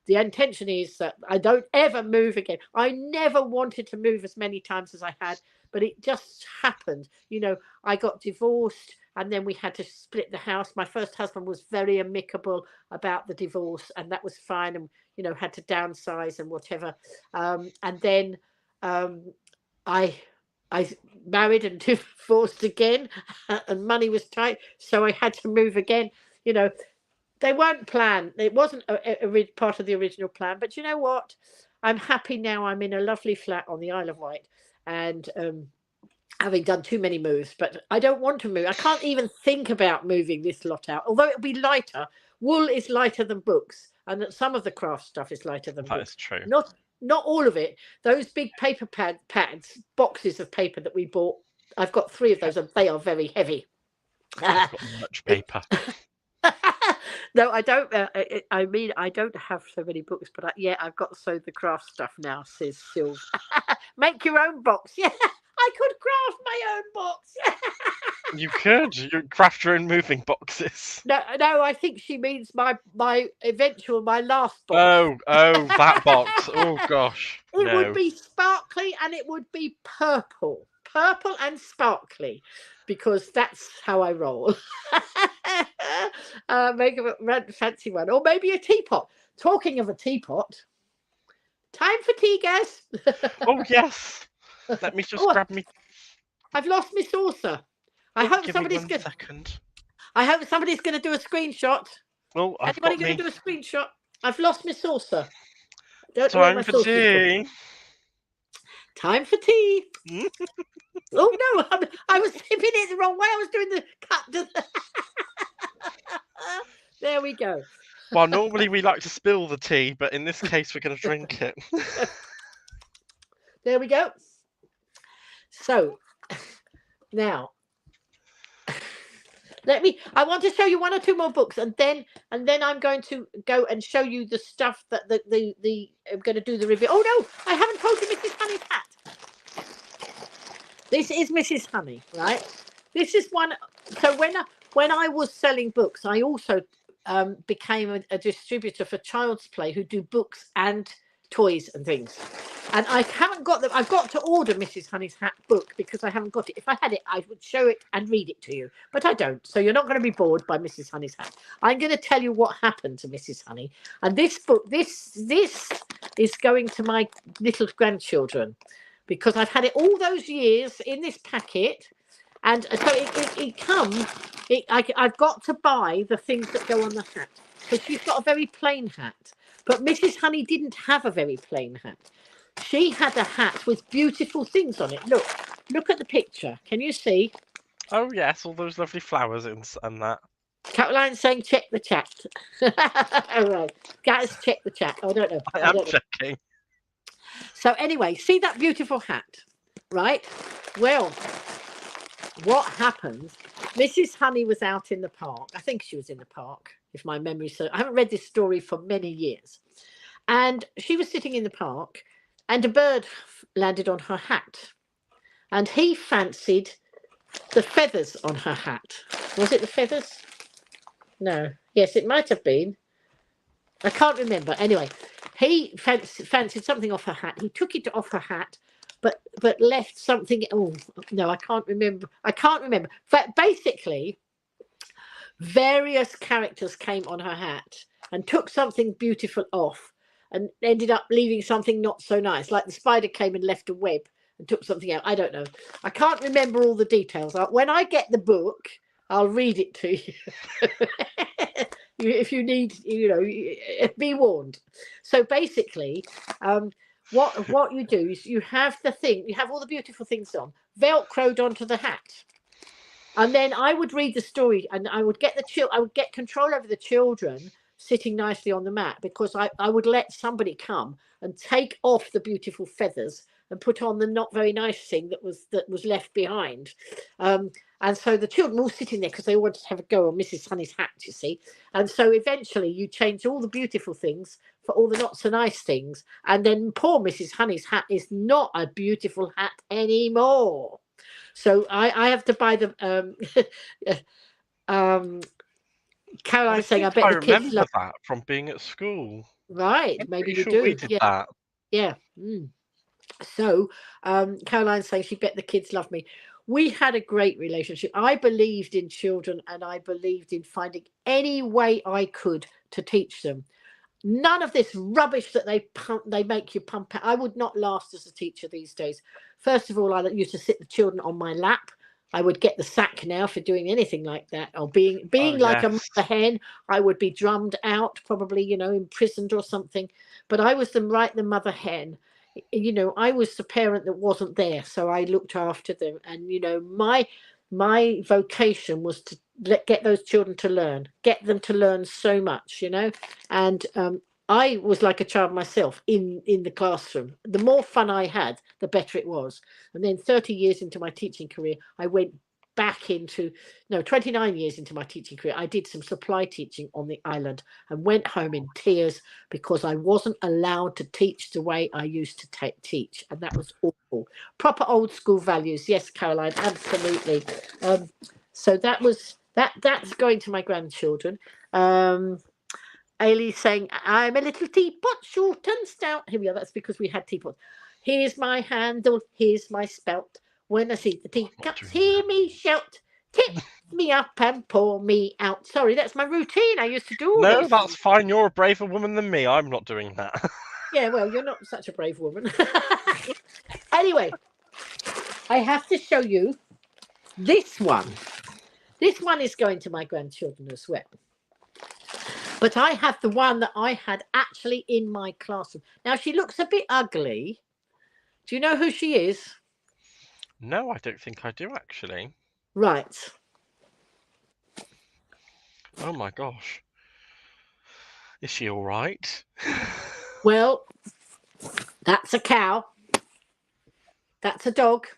The intention is that I don't ever move again. I never wanted to move as many times as I had, but it just happened. You know, I got divorced and then we had to split the house. My first husband was very amicable about the divorce, and that was fine. And, you know, had to downsize and whatever. And then I married and divorced again, and money was tight. So I had to move again. You know, they weren't planned. It wasn't a part of the original plan. But you know what? I'm happy now. I'm in a lovely flat on the Isle of Wight, and having done too many moves, but I don't want to move. I can't even think about moving this lot out, although it'll be lighter. Wool is lighter than books, and some of the craft stuff is lighter than books. That's true. Not all of it. Those big paper pads, boxes of paper that we bought, I've got 3 of those, and they are very heavy. I've got much paper. No, I don't. I mean, I don't have so many books, but I've got the craft stuff now, says Sylv. Make your own box. Yeah, I could craft my own box. You could. You craft your own moving boxes. No, I think she means my last box. Oh, that box. Oh gosh. It would be sparkly and it would be purple and sparkly, because that's how I roll. Make a fancy one, or maybe a teapot. Talking of a teapot, time for tea, guys. Oh yes. Let me just grab me. I've lost my saucer. I hope somebody's going. I hope somebody's going to do a screenshot. Well, anybody going to do a screenshot? I've lost my saucer. Time for tea. Time for tea. Oh no! I was sipping it the wrong way. I was doing the cut. There we go. Well, normally we like to spill the tea, but in this case, we're going to drink it. There we go. So now, I want to show you 1 or 2 more books, and then I'm going to go and show you the stuff that I'm going to do the review. Oh no, I haven't told you Mrs. Honey's hat. This is Mrs. Honey, right? This is one. So when I was selling books, I also became a distributor for Child's Play, who do books and toys and things. And I haven't got them. I've got to order Mrs. Honey's hat book because I haven't got it. If I had it, I would show it and read it to you, but I don't. So you're not going to be bored by Mrs. Honey's hat. I'm going to tell you what happened to Mrs. Honey. And this book, this is going to my little grandchildren, because I've had it all those years in this packet. And so it comes, I've got to buy the things that go on the hat, because she's got a very plain hat. But Mrs. Honey didn't have a very plain hat. She had a hat with beautiful things on it. Look at the picture. Can you see? Oh yes, all those lovely flowers and that. Caroline's saying check the chat. All right, guys, check the chat. I don't know. I am checking. So anyway, see that beautiful hat, right? Well, what happens? Mrs. Honey was out in the park. I think she was in the park, if my memory serves. I haven't read this story for many years. And she was sitting in the park, and a bird landed on her hat. And he fancied the feathers on her hat. Was it the feathers? No. Yes, it might have been. I can't remember. Anyway, he fancied something off her hat. He took it off her hat, but left something. Oh no, I can't remember. But basically, various characters came on her hat and took something beautiful off and ended up leaving something not so nice, like the spider came and left a web and took something out. I don't know. I can't remember all the details. When I get the book, I'll read it to you. If you need, be warned. So basically, what you do is you have all the beautiful things on, velcroed onto the hat. And then I would read the story, and I would get I would get control over the children sitting nicely on the mat, because I would let somebody come and take off the beautiful feathers and put on the not very nice thing that was left behind. And so the children all sitting there because they wanted to have a go on Mrs. Honey's hat, you see. And so eventually you change all the beautiful things for all the not so nice things. And then poor Mrs. Honey's hat is not a beautiful hat anymore. So I have to buy them. Caroline's saying, I bet the kids remember that from being at school. Right, I'm maybe pretty you sure do. we did that. Yeah. So Caroline's saying she bet the kids love me. We had a great relationship. I believed in children, and I believed in finding any way I could to teach them. None of this rubbish that they make you pump out. I would not last as a teacher these days. First of all, I used to sit the children on my lap. I would get the sack now for doing anything like that, or being like a mother hen. I would be drummed out, probably, imprisoned or something. But I was the mother hen. I was the parent that wasn't there, so I looked after them. And my vocation was to get those children to learn, get them to learn so much, and I was like a child myself in the classroom. The more fun I had, the better it was. And then 30 years into my teaching career, I went back 29 years into my teaching career, I did some supply teaching on the island and went home in tears because I wasn't allowed to teach the way I used to teach. And that was awful. Proper old school values. Yes, Caroline, absolutely. So that's going to my grandchildren. Ailey's saying, I'm a little teapot, short and stout. Here we are. That's because we had teapots. Here's my handle. Here's my spout. When I see the teacups, hear me shout. Tip me up and pour me out. Sorry, that's my routine. I used to do all No, those that's things. fine. You're a braver woman than me. I'm not doing that. Yeah, well, you're not such a brave woman. Anyway, I have to show you this one. This one is going to my grandchildren as well. But I have the one that I had actually in my classroom. Now, she looks a bit ugly. Do you know who she is? No, I don't think I do, actually. Right. Oh, my gosh. Is she all right? Well, that's a cow. That's a dog.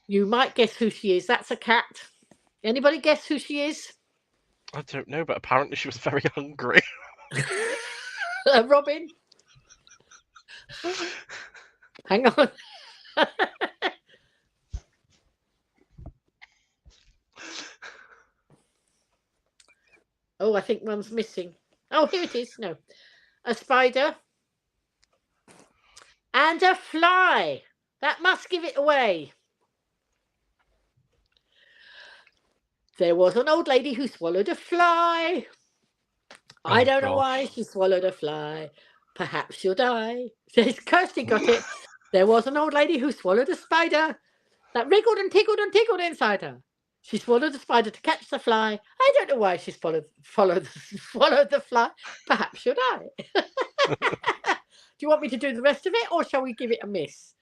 You might guess who she is. That's a cat. Anybody guess who she is? I don't know, but apparently she was very hungry. Robin? Hang on. Oh, I think one's missing. Oh, here it is. No. A spider. And a fly. That must give it away. There was an old lady who swallowed a fly. I don't know why she swallowed a fly. Perhaps she'll die. Says Kirsty got it. There was an old lady who swallowed a spider that wriggled and tickled inside her. She swallowed the spider to catch the fly. I don't know why she swallowed the fly. Perhaps she'll die. Do you want me to do the rest of it, or shall we give it a miss?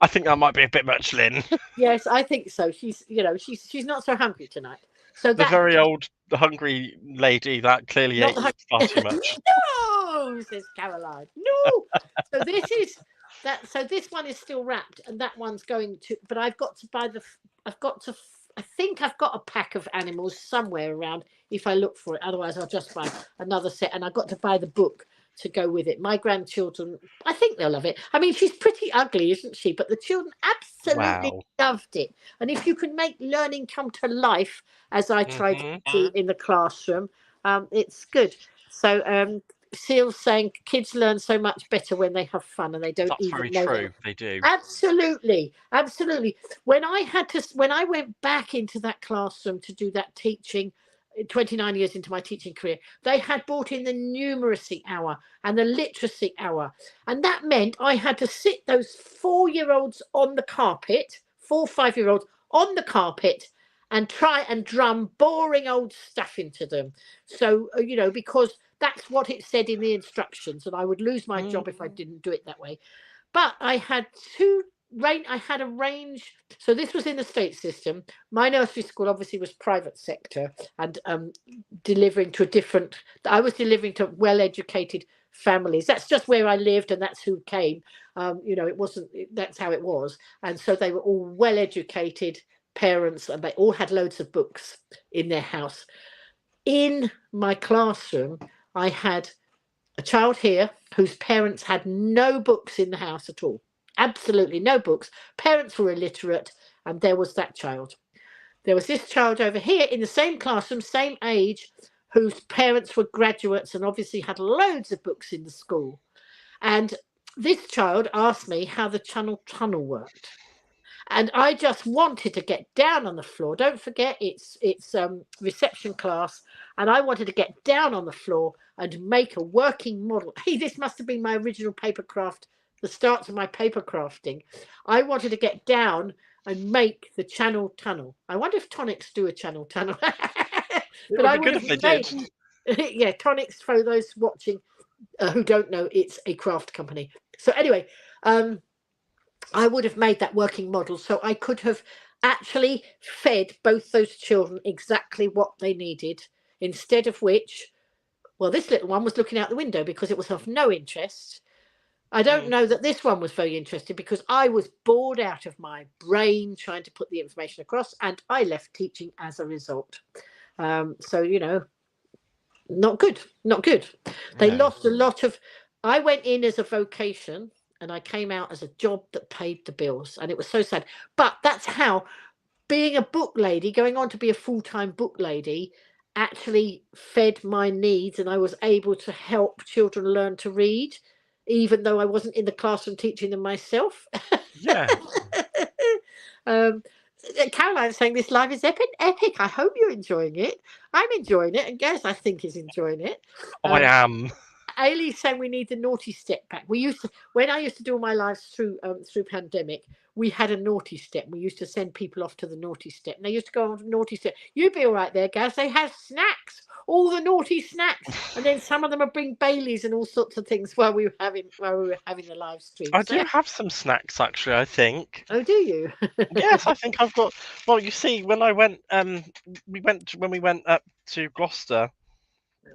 I think that might be a bit much, Lynn. Yes, I think so. She's not so hungry tonight. So the very old, the hungry lady that clearly ate far too much. No, says Caroline. No. So this is that. So this one is still wrapped, and that one's going to. But I've got to buy I think I've got a pack of animals somewhere around if I look for it. Otherwise, I'll just buy another set, and I've got to buy the book to go with it. My grandchildren, I think they'll love it. I mean, she's pretty ugly, isn't she? But the children absolutely loved it. And if you can make learning come to life, as I tried to do in the classroom, it's good. So Seal's saying kids learn so much better when they have fun and they don't That's very even know true. They do. Absolutely, absolutely. When I went back into that classroom to do that teaching, 29 years into my teaching career, they had brought in the numeracy hour and the literacy hour, and that meant I had to sit those 4-year-olds on the carpet, 4 5-year-olds on the carpet, and try and drum boring old stuff into them. So because that's what it said in the instructions, and I would lose my job if I didn't do it that way. But I had I had a range. So this was in the state system. My nursery school obviously was private sector and delivering to I was delivering to well-educated families. That's just where I lived and that's who came. It wasn't, that's how it was. And so they were all well-educated parents and they all had loads of books in their house. In my classroom, I had a child here whose parents had no books in the house at all. Absolutely no books. Parents were illiterate, and there was that child. There was this child over here in the same classroom, same age, whose parents were graduates and obviously had loads of books in the school. And this child asked me how the channel tunnel worked. And I just wanted to get down on the floor. Don't forget, it's reception class, and I wanted to get down on the floor and make a working model. Hey, this must have been my original paper craft, the start of my paper crafting. I wanted to get down and make the channel tunnel. I wonder if tonics do a channel tunnel. But I would have made, yeah, tonics, for those watching who don't know, it's a craft company. So anyway, I would have made that working model, so I could have actually fed both those children exactly what they needed, instead of which, well, this little one was looking out the window because it was of no interest. I don't know that this one was very interested because I was bored out of my brain trying to put the information across, and I left teaching as a result. So, not good, not good. They lost a lot of, I went in as a vocation and I came out as a job that paid the bills, and it was so sad. But that's how being a book lady, going on to be a full-time book lady, actually fed my needs, and I was able to help children learn to read, even though I wasn't in the classroom teaching them myself. Yeah. Caroline's saying this live is epic. I hope you're enjoying it. I'm enjoying it, and Gaz, I think, is enjoying it. I am. Ailey's saying we need the naughty step back. We used to, when I used to do all my lives through pandemic, we had a naughty step. We used to send people off to the naughty step, and they used to go on to naughty step. You'd be all right there, Gaz. They have snacks, all the naughty snacks, and then some of them would bring Baileys and all sorts of things while we were having the live stream. I do have some snacks, actually, I think. Oh, do you? Yes, I think I've got. Well, you see, when I went, we went up to Gloucester,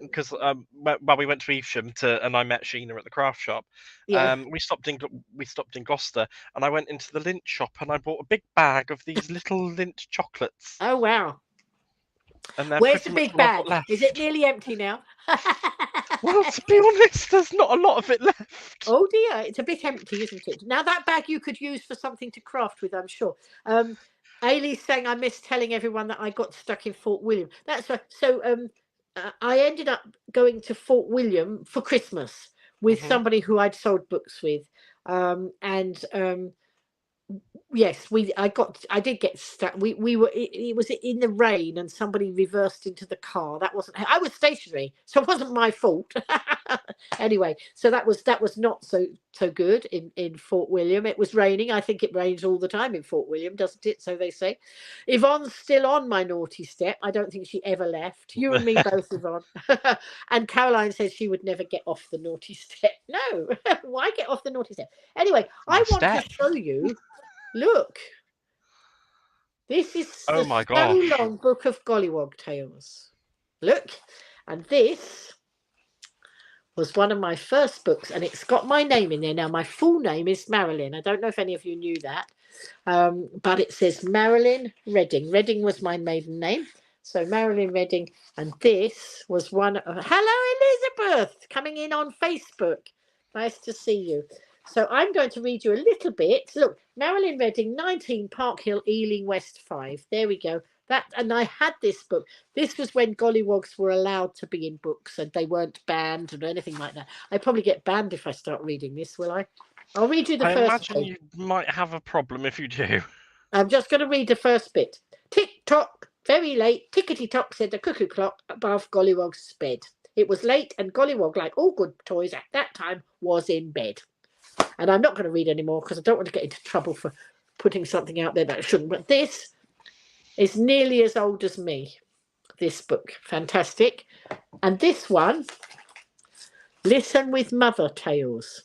because we went to Evesham and I met Sheena at the craft shop. Yeah. We stopped in Gloucester, and I went into the Lindt shop and I bought a big bag of these little Lindt chocolates. Oh wow! And where's the big bag? Is it nearly empty now? Well, to be honest, there's not a lot of it left. Oh dear, it's a bit empty, isn't it? Now that bag you could use for something to craft with, I'm sure. Ailey's saying I miss telling everyone that I got stuck in Fort William. That's right. So I ended up going to Fort William for Christmas with somebody who I'd sold books with, and yes, I did get stuck. We were, it was in the rain and somebody reversed into the car. That wasn't, I was stationary, so it wasn't my fault. Anyway, so that was not so good in Fort William. It was raining. I think it rains all the time in Fort William, doesn't it? So they say. Yvonne's still on my naughty step. I don't think she ever left. You and me both, Yvonne. And Caroline says she would never get off the naughty step. No, why get off the naughty step? Anyway, I want to show you. Look, this is the So Long Book of Gollywog Tales. Look, and this was one of my first books, and it's got my name in there. Now, my full name is Marilyn. I don't know if any of you knew that, but it says Marilyn Redding. Redding was my maiden name. So Marilyn Redding, and this was one of... Hello, Elizabeth, coming in on Facebook. Nice to see you. So I'm going to read you a little bit. Look, Marilyn Redding, 19 Park Hill, Ealing West 5. There we go. And I had this book. This was when gollywogs were allowed to be in books and they weren't banned or anything like that. I probably get banned if I start reading this, will I? I'll read you the I first imagine page. you might have a problem if you do. I'm just going to read the first bit. Tick tock, very late, tickety tock, said the cuckoo clock above Gollywog's bed. It was late, and Gollywog, like all good toys at that time, was in bed. And I'm not going to read anymore because I don't want to get into trouble for putting something out there that I shouldn't. But this is nearly as old as me, this book. Fantastic. And this one, Listen with Mother Tales.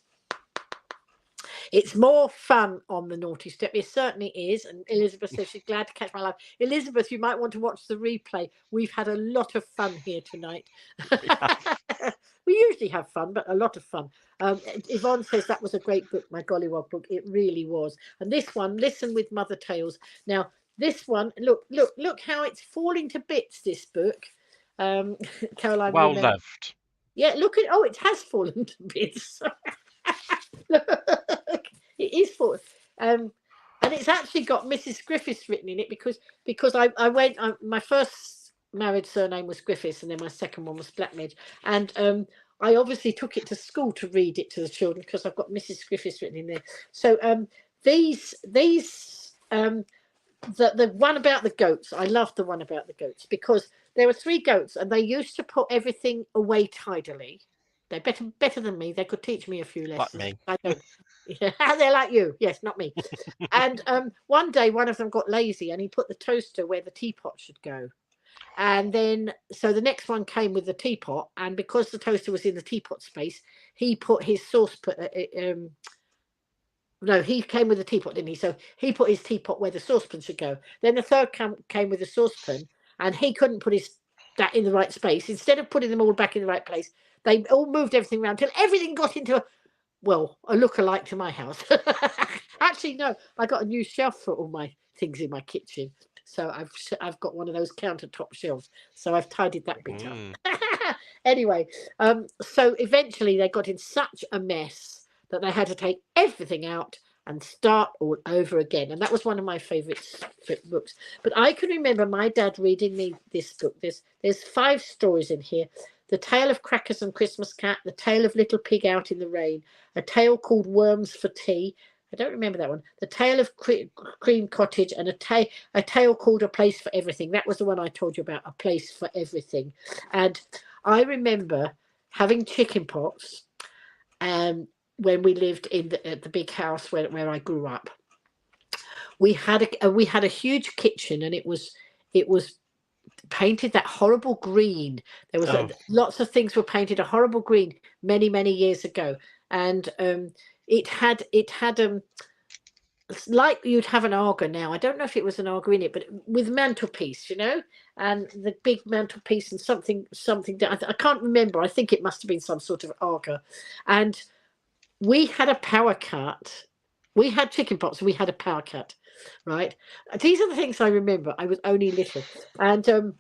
It's more fun on the Naughty Step. It certainly is. And Elizabeth says she's glad to catch my live. Elizabeth, you might want to watch the replay. We've had a lot of fun here tonight. We usually have fun, but a lot of fun. Yvonne says that was a great book, my Gollywog book. It really was. And this one, Listen with Mother Tales. Now, this one, look how it's falling to bits, this book. Caroline, Well loved. Yeah, look at, it has fallen to bits. Look, it is for and it's actually got Mrs. Griffiths written in it because my first married surname was Griffiths and then my second one was Blackledge, and I obviously took it to school to read it to the children because I've got Mrs. Griffiths written in there. So these the one about the goats, I love the one about the goats because there were 3 goats and they used to put everything away tidily. They're better than me. They could teach me a few lessons. Like me. I don't. Yeah, they're like you. Yes, not me. And one day, one of them got lazy, and he put the toaster where the teapot should go. And then, so the next one came with the teapot, and because the toaster was in the teapot space, he put his no, he came with the teapot, didn't he? So he put his teapot where the saucepan should go. Then the third came with the saucepan, and he couldn't put that in the right space. Instead of putting them all back in the right place, they all moved everything around till everything got into a look-alike to my house. Actually, no, I got a new shelf for all my things in my kitchen. So I've got one of those countertop shelves. So I've tidied that bit up. Anyway, so eventually they got in such a mess that they had to take everything out and start all over again. And that was one of my favourite books. But I can remember my dad reading me this book. There's 5 stories in here. The Tale of Crackers and Christmas Cat, The Tale of Little Pig Out in the Rain, a tale called Worms for Tea. I don't remember that one. The Tale of Cream Cottage, and a tale called A Place for Everything. That was the one I told you about, A Place for Everything. And I remember having chicken pox when we lived at the big house where I grew up. We had a huge kitchen, and it was painted that horrible green. There was lots of things were painted a horrible green many years ago, and it had like you'd have an Arga now. I don't know if it was an Arga in it, but with mantelpiece, and the big mantelpiece and something that I can't remember. I think it must have been some sort of Arga, and we had a power cut. We had chicken pox and we had a power cut. Right, these are the things I remember. I was only little, and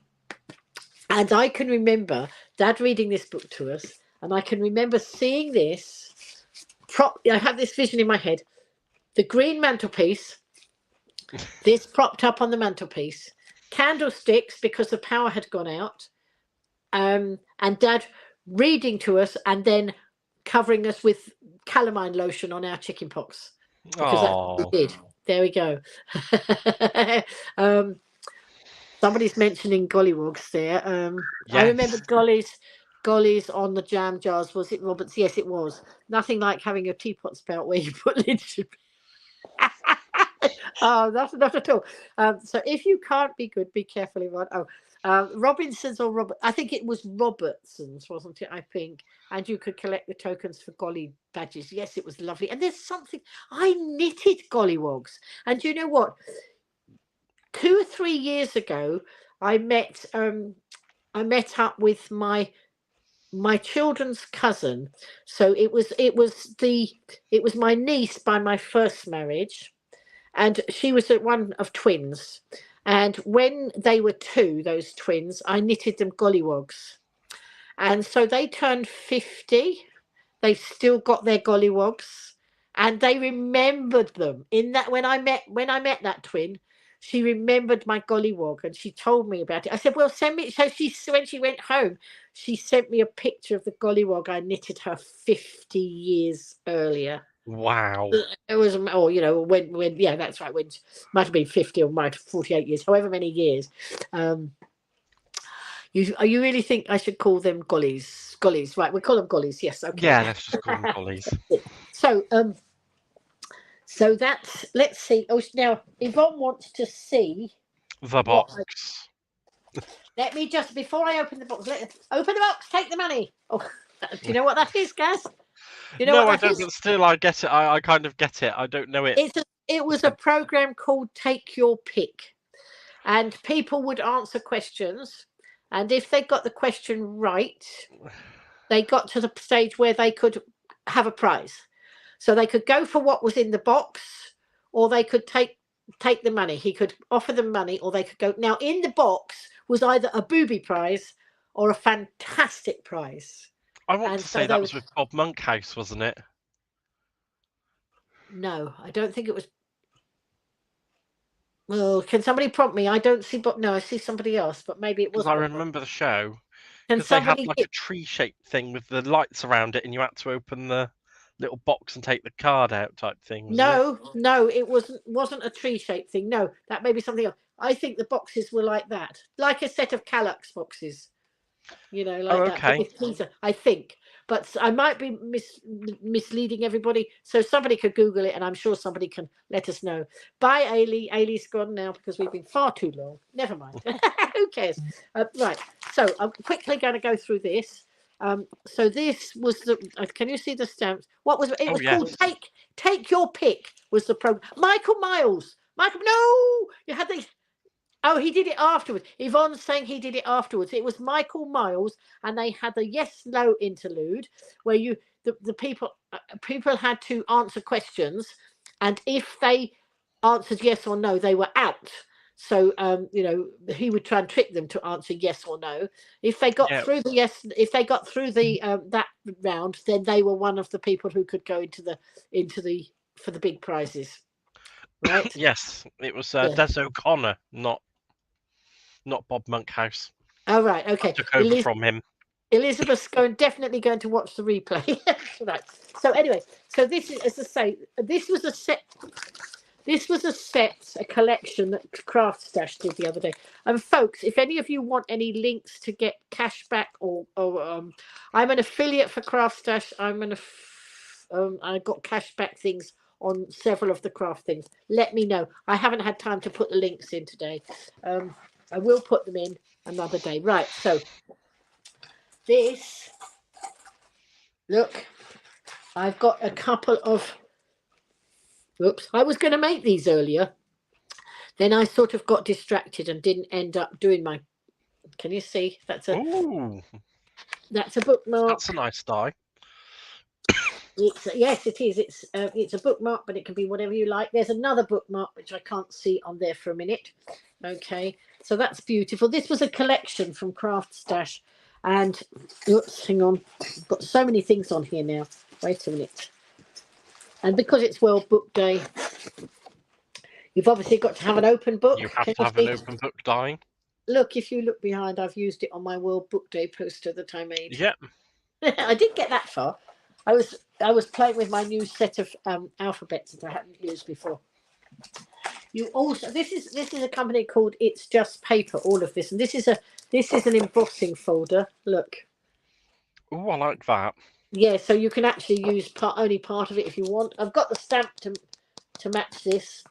I can remember Dad reading this book to us, and I can remember seeing this I have this vision in my head: the green mantelpiece, this propped up on the mantelpiece, candlesticks because the power had gone out, and Dad reading to us and then covering us with calamine lotion on our chicken pox because that's what he did. There we go. Somebody's mentioning gollywogs there. Yes. I remember gollies on the jam jars. Was it Roberts? Yes, it was. Nothing like having a teapot spout where you put lid should be. Oh, that's not at all. So if you can't be good, be careful, Yvonne. Robinson's or Robert. I think it was Robertson's, wasn't it? I think. And you could collect the tokens for golly badges. Yes, it was lovely. And there's something, I knitted gollywogs. And you know what? 2 or 3 years ago, I met up with my children's cousin. So it was my niece by my first marriage, and she was one of twins. And when they were 2, those twins, I knitted them gollywogs. And so they turned 50. They've still got their gollywogs, and they remembered them in that when I met that twin. she remembered my gollywog and she told me about it. I said, well, send me. So when she went home, she sent me a picture of the gollywog I knitted her 50 years earlier. Wow. It was, or when yeah, that's right. When might have been 50 or might have 48 years, however many years. You really think I should call them gollies? Gollies, right? We call them gollies. Yes, okay. Yeah, let's just call them gollies. So that's, let's see. Oh, now Yvonne wants to see The box. Let me just, before I open the box, open the box. Take the money. Oh, do you know what that is, Gaz? You know No, what I that don't. is? But still, I get it. I kind of get it. I don't know it. It was a program called Take Your Pick, and people would answer questions, and if they got the question right, they got to the stage where they could have a prize. So they could go for what was in the box, or they could take the money. He could offer them money, or they could go. Now, in the box was either a booby prize or a fantastic prize. I want to say that was with Bob Monkhouse, wasn't it? No, I don't think it was. Well, can somebody prompt me? I don't see Bob. No, I see somebody else, but maybe it was. Because I remember the show. Can Because they had somebody like a tree-shaped thing with the lights around it, and you had to open the little box and take the card out, type thing. No, it wasn't a tree-shaped thing. No, that may be something else. I think the boxes were like that, like a set of Kallax boxes. Like that with pizza, I think. But I might be misleading everybody. So somebody could Google it, and I'm sure somebody can let us know. Bye, Ailey. Ailey's gone now because we've been far too long. Never mind. Who cares? Right. So I'm quickly going to go through this. So this was the. Can you see the stamps? What was it? It was called Take Your Pick. Was the program? Michael Miles. No, you had these. Oh, he did it afterwards. Yvonne's saying he did it afterwards. It was Michael Miles, and they had the yes/no interlude where the people had to answer questions, and if they answered yes or no, they were out. So he would try and trick them to answer yes or no. If they got through the yes, if they got through the that round, then they were one of the people who could go into the for the big prizes. Right? Yes, it was Des O'Connor, not Bob Monkhouse. Oh, right, okay. I took over from him. Elizabeth's definitely going to watch the replay. Right. So anyway, so this is, as I say, this was a set. This was a collection that Craft Stash did the other day. And folks, if any of you want any links to get cash back, or I'm an affiliate for Craft Stash. I got cash back things on several of the craft things. Let me know. I haven't had time to put the links in today. I will put them in another day. Right, so this, look, I've got a couple of, oops, I was going to make these earlier. Then I sort of got distracted and didn't end up doing my, can you see? That's a bookmark. That's a nice die. Yes, it is. It's a bookmark, but it can be whatever you like. There's another bookmark which I can't see on there for a minute. Okay, so that's beautiful. This was a collection from Craft Stash, and oops, hang on, I've got so many things on here now. Wait a minute. And because it's World Book Day, you've obviously got to have an open book. You have to have an open book die. Look, if you look behind, I've used it on my World Book Day poster that I made. Yep. I didn't get that far. I was playing with my new set of alphabets that I hadn't used before. You also, this is a company called It's Just Paper. All of this, and this is an embossing folder. Look. Oh, I like that. Yeah, so you can actually use only part of it if you want. I've got the stamp to match this,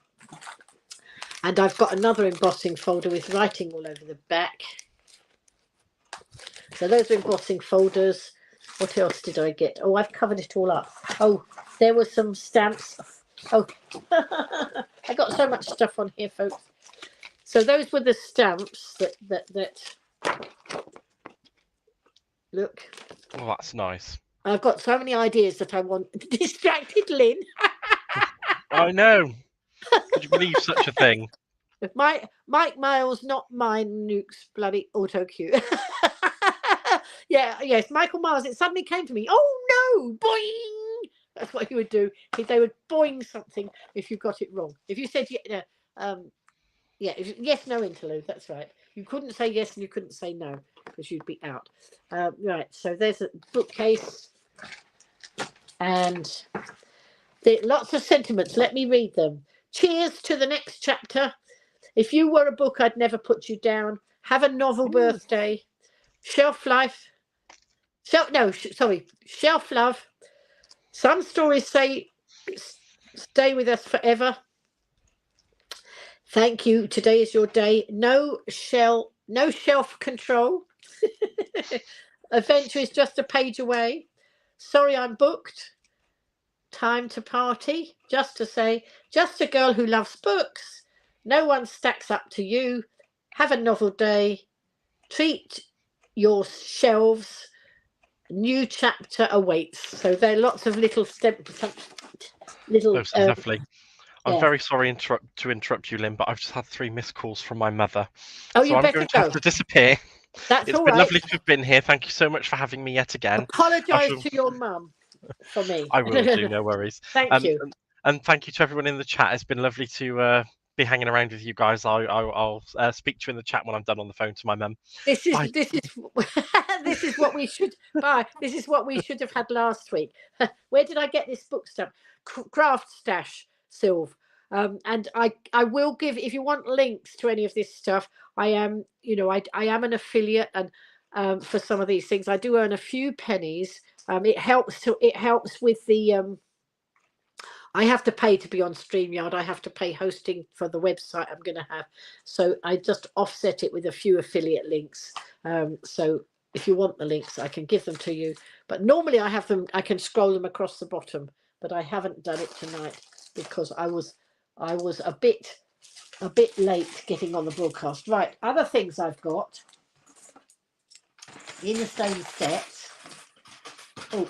and I've got another embossing folder with writing all over the back. So those are embossing folders. What else did I get? Oh, I've covered it all up. Oh, there were some stamps. Oh, I got so much stuff on here, folks. So those were the stamps that look. Oh, that's nice. I've got so many ideas that I want. Distracted Lynn. I know. Could you believe such a thing? Mike Miles, not mine, Nuke's bloody auto cue. Yes, Michael Miles. It suddenly came to me. Oh no, boing! That's what he would do. They would boing something if you got it wrong. If you said Yeah, yes, no interlude. That's right. You couldn't say yes and you couldn't say no because you'd be out. Right. So there's a bookcase, and lots of sentiments. Let me read them. Cheers to the next chapter. If you were a book, I'd never put you down. Have a novel birthday. Shelf life. Shelf love. Some stories say stay with us forever. Thank you. Today is your day. No shelf control. Adventure is just a page away. Sorry, I'm booked. Time to party. Just to say, just a girl who loves books. No one stacks up to you. Have a novel day. Treat your shelves. New chapter awaits. So there are lots of little Those are lovely. I'm yeah. very sorry to interrupt you, Lynn, but I've just had 3 missed calls from my mother. Oh, So you I'm better going to go. have to disappear. That's It's all been right. lovely to have been here. Thank you so much for having me yet again. Apologise to your mum for me. I will do, no worries. Thank you. And thank you to everyone in the chat. It's been lovely to be hanging around with you guys. I'll speak to you in the chat when I'm done on the phone to my mum. This is this is what we should buy. This is what we should have had last week. Where did I get this book stuff? Craft Stash, Sylv. And I will give, if you want links to any of this stuff. I am, I am an affiliate, and for some of these things I do earn a few pennies. It helps with the I have to pay to be on StreamYard. I have to pay hosting for the website I'm going to have. So I just offset it with a few affiliate links. So if you want the links, I can give them to you. But normally I have them, I can scroll them across the bottom, but I haven't done it tonight because I was a bit late getting on the broadcast. Right, other things I've got in the same set. Oh,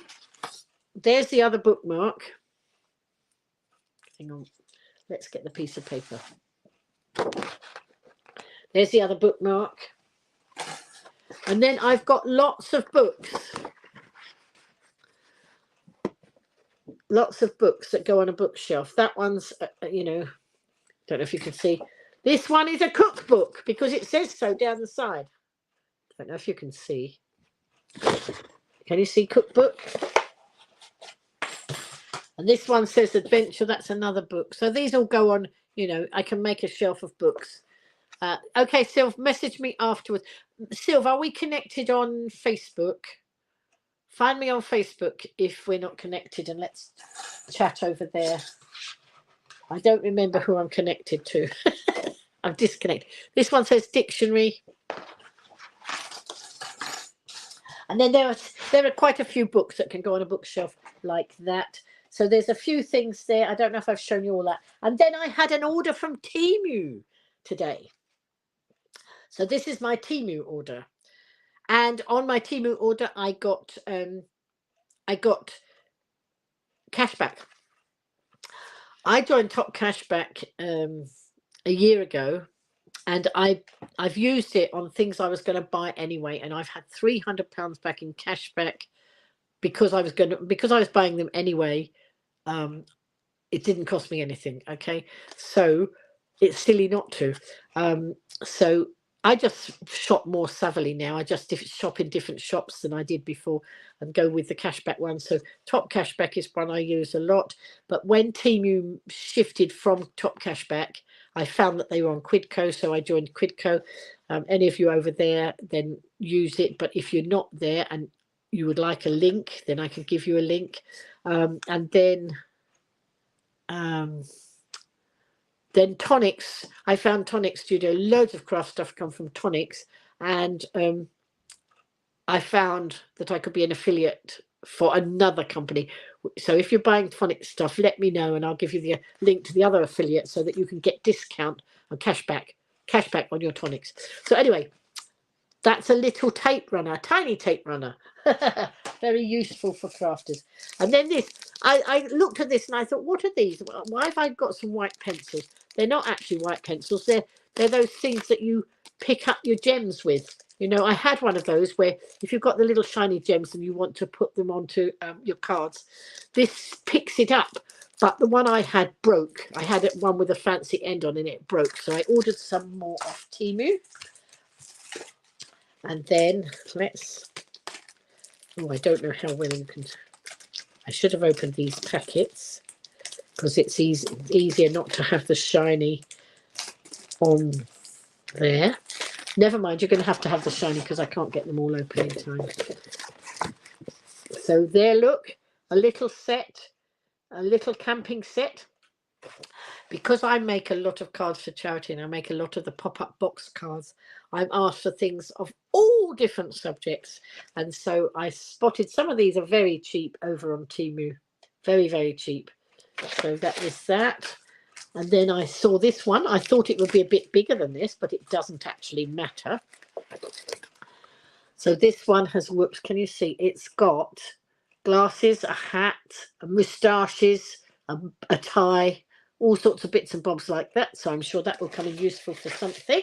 there's the other bookmark. Hang on, let's get the piece of paper. There's the other bookmark. And then I've got lots of books. Lots of books that go on a bookshelf. That one's, don't know if you can see. This one is a cookbook because it says so down the side. Don't know if you can see. Can you see cookbook? And this one says adventure. That's another book. So these all go on, I can make a shelf of books. Okay, Sylv, message me afterwards. Sylv, are we connected on Facebook? Find me on Facebook if we're not connected, and let's chat over there. I don't remember who I'm connected to. I'm disconnected. This one says dictionary. And then there are quite a few books that can go on a bookshelf like that. So there's a few things there. I don't know if I've shown you all that. And then I had an order from Temu today. So this is my Temu order. And on my Temu order, I got cashback. I joined Top Cashback a year ago, and I've used it on things I was going to buy anyway, and I've had £300 back in cashback because I was buying them anyway. It didn't cost me anything. Okay, so it's silly not to. So I just shop more savvily now. I just shop in different shops than I did before and go with the cashback one. So Top Cashback is one I use a lot. But when Temu shifted from Top Cashback, I found that they were on Quidco, so I joined Quidco. Any of you over there, then use it. But if you're not there and you would like a link, then I can give you a link. And then Tonics, I found Tonic Studio. Loads of craft stuff come from Tonics, and I found that I could be an affiliate for another company. So if you're buying Tonic stuff, let me know, and I'll give you the link to the other affiliate so that you can get discount on cashback on your Tonics. So anyway, that's a little tape runner, tiny tape runner. Very useful for crafters. And then this, I looked at this and I thought, what are these? Why have I got some white pencils? They're not actually white pencils. They're those things that you pick up your gems with. I had one of those where if you've got the little shiny gems and you want to put them onto your cards, this picks it up but the one I had broke. I had one with a fancy end on and it broke. So I ordered some more off Temu. And then let's, oh, I don't know how well you can, I should have opened these packets because it's easier not to have the shiny on there. Never mind, you're going to have the shiny because I can't get them all open in time. So there, look, a little set, a little camping set. Because I make a lot of cards for charity and I make a lot of the pop-up box cards, I'm asked for things of all different subjects. And so I spotted some of these are very cheap over on Temu. Very, very cheap. So that is that. And then I saw this one. I thought it would be a bit bigger than this, but it doesn't actually matter. So this one has worked. Can you see? It's got glasses, a hat, moustaches, a tie, all sorts of bits and bobs like that. So I'm sure that will come in useful for something.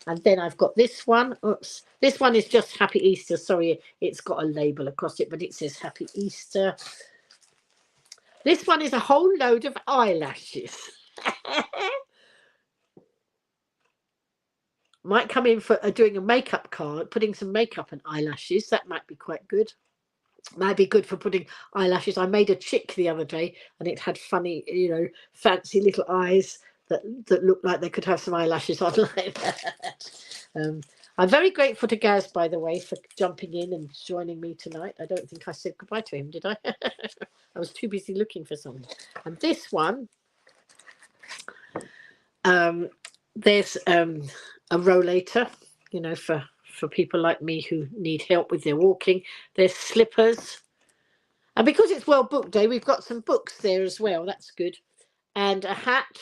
And then I've got this one. Oops. This one is just Happy Easter. Sorry, it's got a label across it, but it says Happy Easter. This one is a whole load of eyelashes. Might come in for doing a makeup card, putting some makeup and eyelashes. That might be quite good. Might be good for putting eyelashes. I made a chick the other day and it had funny, fancy little eyes that looked like they could have some eyelashes on like that. I'm very grateful to Gaz, by the way, for jumping in and joining me tonight. I don't think I said goodbye to him, did I? I was too busy looking for something. And this one, there's a rollator, for people like me who need help with their walking. There's slippers. And because it's World Book Day, we've got some books there as well. That's good. And a hat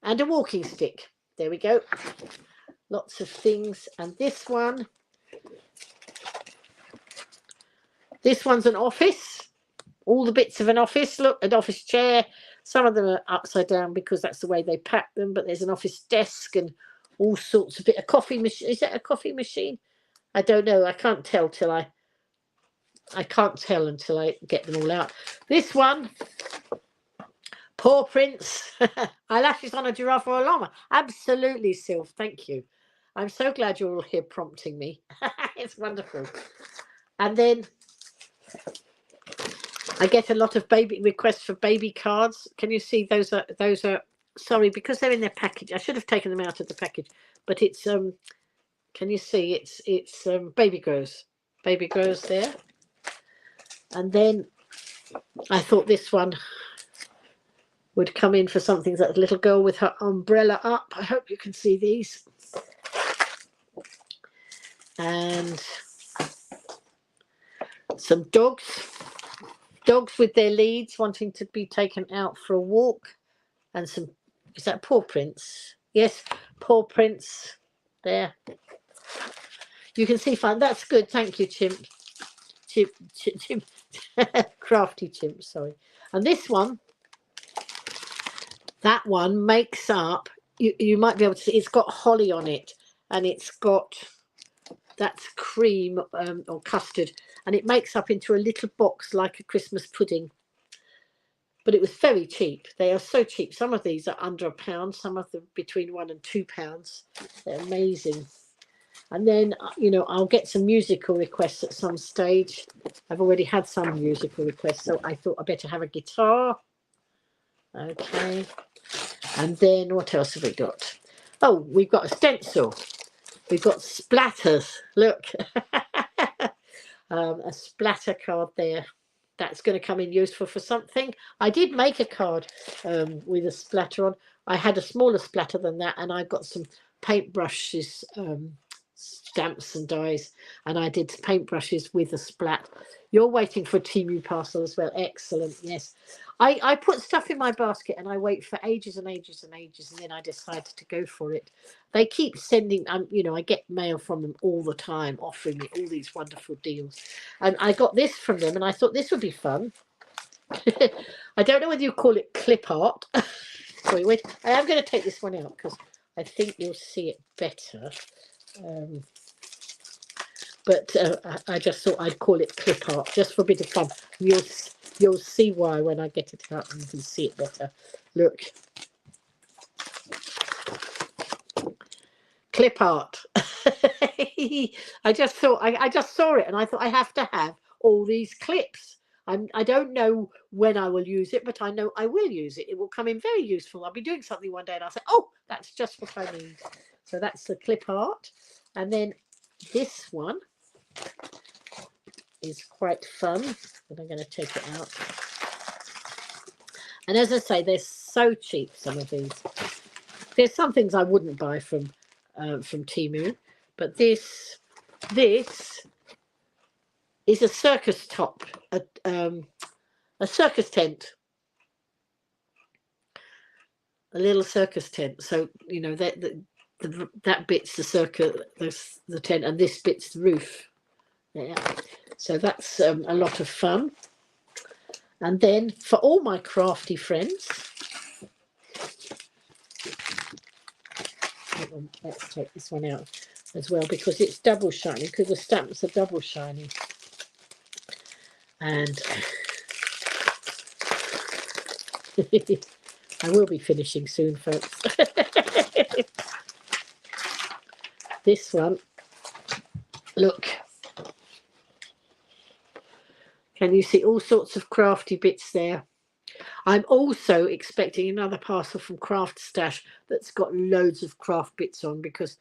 and a walking stick. There we go. Lots of things. And this one's an office. All the bits of an office. Look, an office chair. Some of them are upside down because that's the way they pack them. But there's an office desk and all sorts of a coffee machine. Is that a coffee machine? I don't know. I can't tell until I get them all out. This one, paw prints, eyelashes on a giraffe or a llama. Absolutely, Sylph. Thank you. I'm so glad you're all here prompting me. It's wonderful. And then I get a lot of baby requests for baby cards. Can you see those are sorry, because they're in their package. I should have taken them out of the package, but it's can you see it's baby grows there. And then I thought this one would come in for something. That little girl with her umbrella up. I hope you can see these. And some dogs with their leads wanting to be taken out for a walk. And some, is that paw prints? Yes, paw prints there. You can see fine. That's good. Thank you, Chimp. Crafty Chimp, sorry. And this one, that one makes up, you might be able to see, it's got holly on it, and it's got, that's cream or custard, and it makes up into a little box like a Christmas pudding. But it was very cheap. They are so cheap. Some of these are under £1, some of them between £1 and £2. They're amazing. And then, I'll get some musical requests at some stage. I've already had some musical requests, so I thought I better have a guitar. Okay. And then what else have we got? Oh, we've got a stencil. We've got splatters. Look. A splatter card there. That's going to come in useful for something. I did make a card with a splatter on. I had a smaller splatter than that, and I got some paintbrushes, stamps and dies, and I did paintbrushes with a splat. You're waiting for a Temu parcel as well. Excellent. Yes. I put stuff in my basket and I wait for ages and ages and ages, and then I decided to go for it. They keep sending, I get mail from them all the time, offering me all these wonderful deals. And I got this from them and I thought this would be fun. I don't know whether you call it clip art. Sorry, wait. I am going to take this one out because I think you'll see it better. but I just thought I'd call it clip art just for a bit of fun. You'll see why when I get it out and you can see it better. Look, clip art. I just thought I just saw it and I thought I have to have all these clips. I don't know when I will use it, but I know I will use it. It will come in very useful. I'll be doing something one day and I'll say, oh, that's just what I need. So that's the clip art. And then this one is quite fun, but I'm going to take it out. And as I say, they're so cheap, some of these. There's some things I wouldn't buy from Temu, but this is a circus top, a circus tent, a little circus tent. So you know that bit's the circus, the tent, and this bit's the roof. Yeah. So that's a lot of fun. And then for all my crafty friends, let's take this one out as well because it's double shiny, because the stamps are double shiny. And I will be finishing soon, folks. This one, look. Can you see all sorts of crafty bits there? I'm also expecting another parcel from Craft Stash that's got loads of craft bits on, because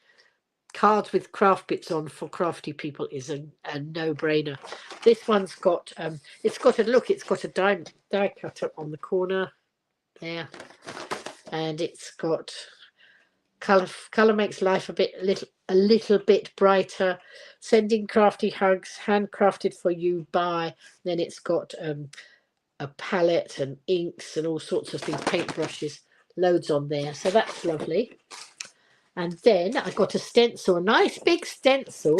cards with craft bits on for crafty people is a no-brainer. This one's got it's got a die cutter on the corner there, and it's got color makes life a little bit brighter. Sending crafty hugs, handcrafted for you by. Then it's got a palette and inks and all sorts of things, paintbrushes, loads on there. So that's lovely. And then I got a stencil, a nice big stencil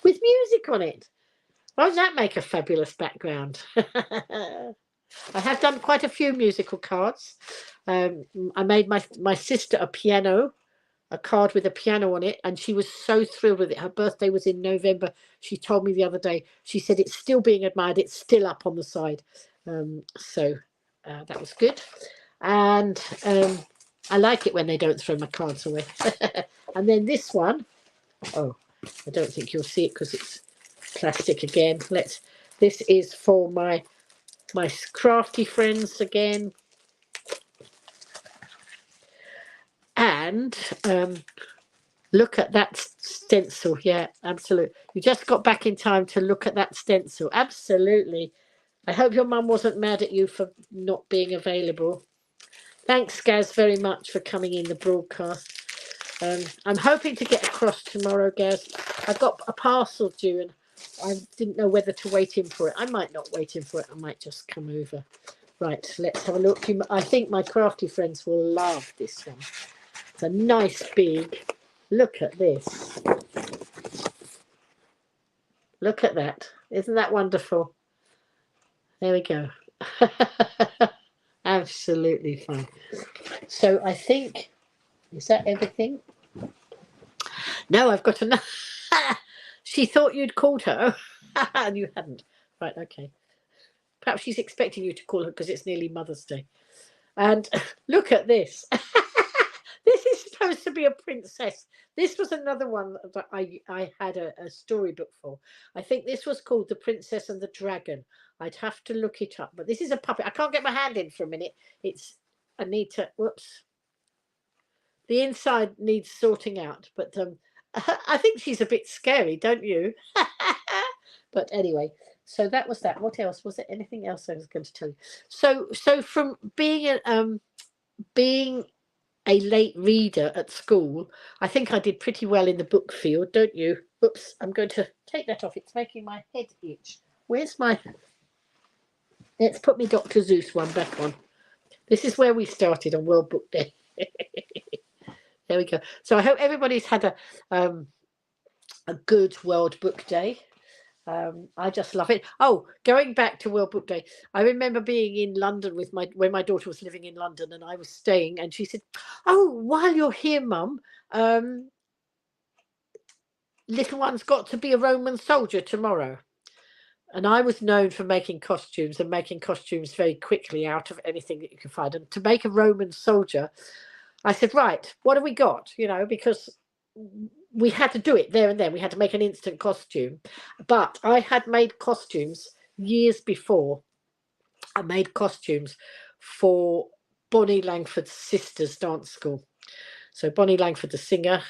with music on it. Won't that make a fabulous background? I have done quite a few musical cards. I made my sister a card with a piano on it, and she was so thrilled with it. Her birthday was in November. She told me the other day, she said it's still being admired. It's still up on the side. So that was good. And I like it when they don't throw my cards away. And then this one, oh, I don't think you'll see it because it's plastic again. This is for my crafty friends again. And look at that stencil. Yeah, absolutely. You just got back in time to look at that stencil. Absolutely. I hope your mum wasn't mad at you for not being available. Thanks, Gaz, very much for coming in the broadcast. I'm hoping to get across tomorrow, Gaz. I've got a parcel due and I didn't know whether to wait in for it. I might not wait in for it. I might just come over. Right, let's have a look. I think my crafty friends will love this one. It's a nice big, look at this. Look at that. Isn't that wonderful? There we go. Absolutely fun. So I think, is that everything? No, I've got another. She thought you'd called her and you hadn't. Right, okay. Perhaps she's expecting you to call her because it's nearly Mother's Day. And look at this. This is supposed to be a princess. This was another one that I had a storybook for. I think this was called The Princess and the Dragon. I'd have to look it up. But this is a puppet. I can't get my hand in for a minute. I need to, whoops. The inside needs sorting out. But I think she's a bit scary, don't you? But anyway, so that was that. What else? Was there anything else I was going to tell you? So from being a late reader at school, I think I did pretty well in the book field, don't you? Oops, I'm going to take that off. It's making my head itch. Where's my... Let's put me Dr. Seuss one back on. This is where we started on World Book Day. There we go. So I hope everybody's had a good World Book Day. I just love it. Oh, going back to World Book Day, I remember being in London when my daughter was living in London and I was staying, and she said, "Oh, while you're here, Mum, little one's got to be a Roman soldier tomorrow. And I was known for making costumes and making costumes very quickly out of anything that you can find. And to make a Roman soldier, I said, right, what have we got? You know, because we had to do it there and then. We had to make an instant costume. But I had made costumes years before. I made costumes for Bonnie Langford's sister's dance school. So Bonnie Langford, the singer,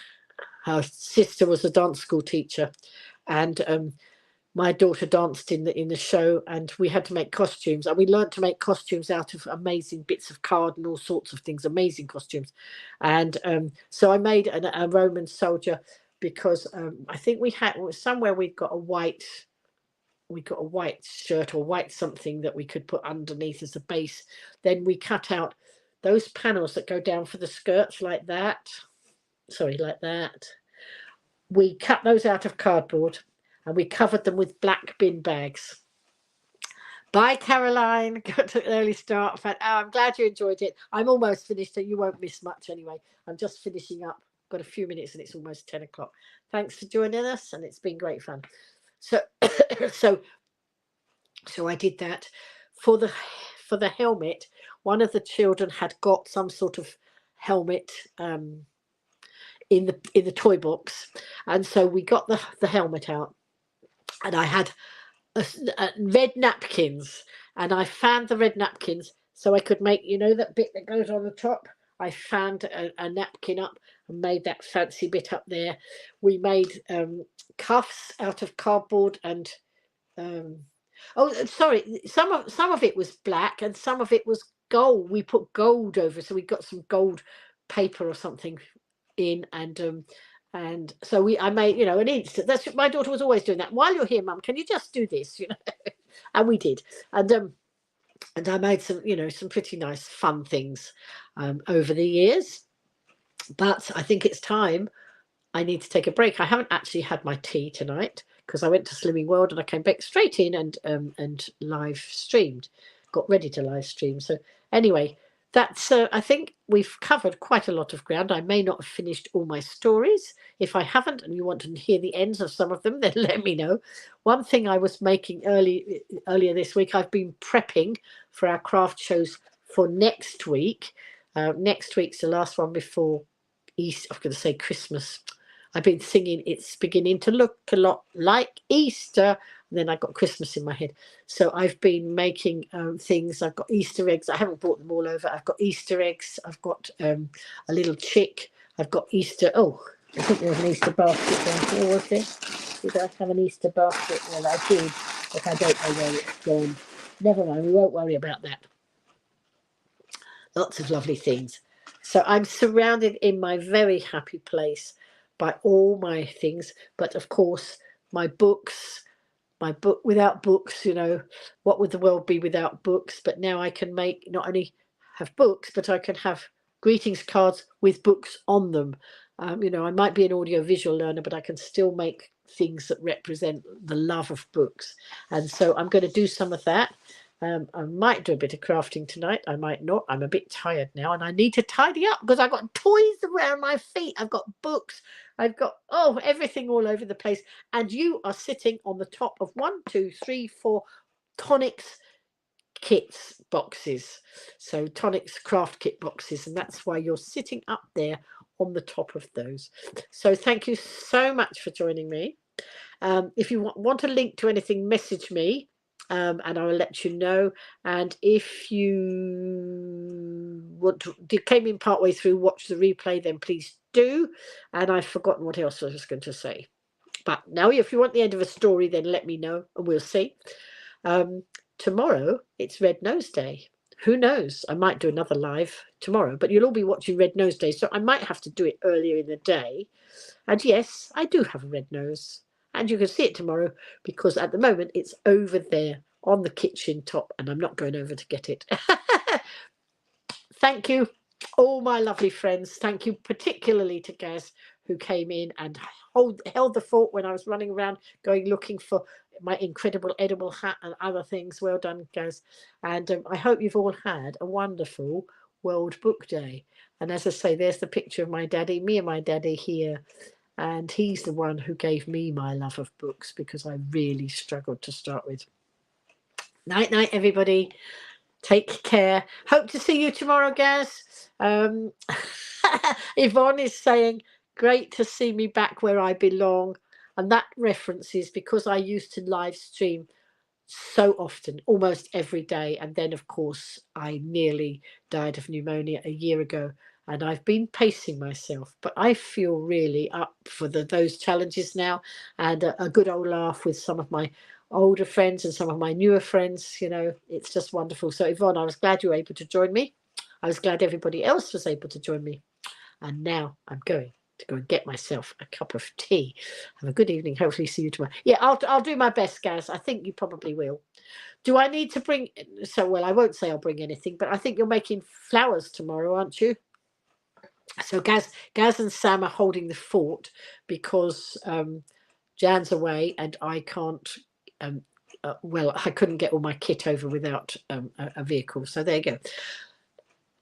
her sister was a dance school teacher. And my daughter danced in the show, and we had to make costumes, and we learned to make costumes out of amazing bits of card and all sorts of things, amazing costumes. And so I made a Roman soldier because I think we had somewhere we'd got a white shirt or white something that we could put underneath as a base. Then we cut out those panels that go down for the skirts like that. Sorry, like that. We cut those out of cardboard and we covered them with black bin bags. Bye, Caroline. Got to an early start. I'm glad you enjoyed it. I'm almost finished, so you won't miss much anyway. I'm just finishing up. Got a few minutes and it's almost 10 o'clock. Thanks for joining us, and it's been great fun. So so I did that. For the helmet, one of the children had got some sort of helmet in the toy box, and so we got the helmet out, and I had red napkins, and I fanned the red napkins so I could make, you know, that bit that goes on the top. I fanned a napkin up and made that fancy bit up there. We made cuffs out of cardboard and oh, sorry, some of it was black and some of it was gold. We put gold over, so we got some gold paper or something in, and so I made, you know, an instant. That's my daughter was always doing that. While you're here, Mum, can you just do this? You know, and we did, and I made some, you know, some pretty nice fun things over the years. But I think it's time. I need to take a break. I haven't actually had my tea tonight because I went to Slimming World and I came back straight in and live streamed, got ready to live stream. So anyway, that's I think we've covered quite a lot of ground. I may not have finished all my stories. If I haven't and you want to hear the ends of some of them, then let me know. One thing I was making earlier this week, I've been prepping for our craft shows for next week. Next week's the last one before Easter. I'm going to say Christmas. I've been singing It's Beginning to Look a Lot Like Easter. And then I got Christmas in my head. So I've been making things. I've got Easter eggs. I haven't brought them all over. I've got Easter eggs. I've got a little chick. I've got Easter. Oh, I think there was an Easter basket down here, was there? Did I have an Easter basket? Well, I did, but I don't know where it's gone. Never mind. We won't worry about that. Lots of lovely things. So I'm surrounded in my very happy place by all my things, but of course my books, my book. Without books, you know, what would the world be without books? But now I can make, not only have books, but I can have greetings cards with books on them. You know, I might be an audio-visual learner, but I can still make things that represent the love of books. And so I'm going to do some of that. I might do a bit of crafting tonight. I might not. I'm a bit tired now and I need to tidy up because I've got toys around my feet. I've got books. I've got, everything all over the place. And you are sitting on the top of 1, 2, 3, 4 Tonics kits boxes. So Tonics craft kit boxes. And that's why you're sitting up there on the top of those. So thank you so much for joining me. If you want a link to anything, message me. And I will let you know. And if you came in partway through, watch the replay, then please do. And I've forgotten what else I was going to say. But now, if you want the end of a story, then let me know and we'll see. Tomorrow, it's Red Nose Day. Who knows? I might do another live tomorrow, but you'll all be watching Red Nose Day, so I might have to do it earlier in the day. And yes, I do have a red nose. And you can see it tomorrow because at the moment it's over there on the kitchen top and I'm not going over to get it. Thank you, all my lovely friends. Thank you particularly to Gaz, who came in and held the fort when I was running around looking for my incredible edible hat and other things. Well done, Gaz. And I hope you've all had a wonderful World Book Day. And as I say, there's the picture of my daddy, me and my daddy here. And he's the one who gave me my love of books, because I really struggled to start with. Night, night, everybody. Take care. Hope to see you tomorrow, Gaz. Yvonne is saying, great to see me back where I belong. And that references because I used to live stream so often, almost every day. And then, of course, I nearly died of pneumonia a year ago. And I've been pacing myself, but I feel really up for those challenges now, and a good old laugh with some of my older friends and some of my newer friends. You know, it's just wonderful. So, Yvonne, I was glad you were able to join me. I was glad everybody else was able to join me. And now I'm going to go and get myself a cup of tea. Have a good evening. Hopefully see you tomorrow. Yeah, I'll do my best, Gaz. I think you probably will. Do I need to bring... So, well, I won't say I'll bring anything, but I think you're making flowers tomorrow, aren't you? So Gaz and Sam are holding the fort because Jan's away and I can't... well, I couldn't get all my kit over without a vehicle. So there you go.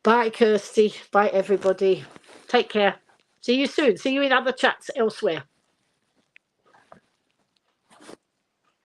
Bye, Kirsty. Bye, everybody. Take care. See you soon. See you in other chats elsewhere.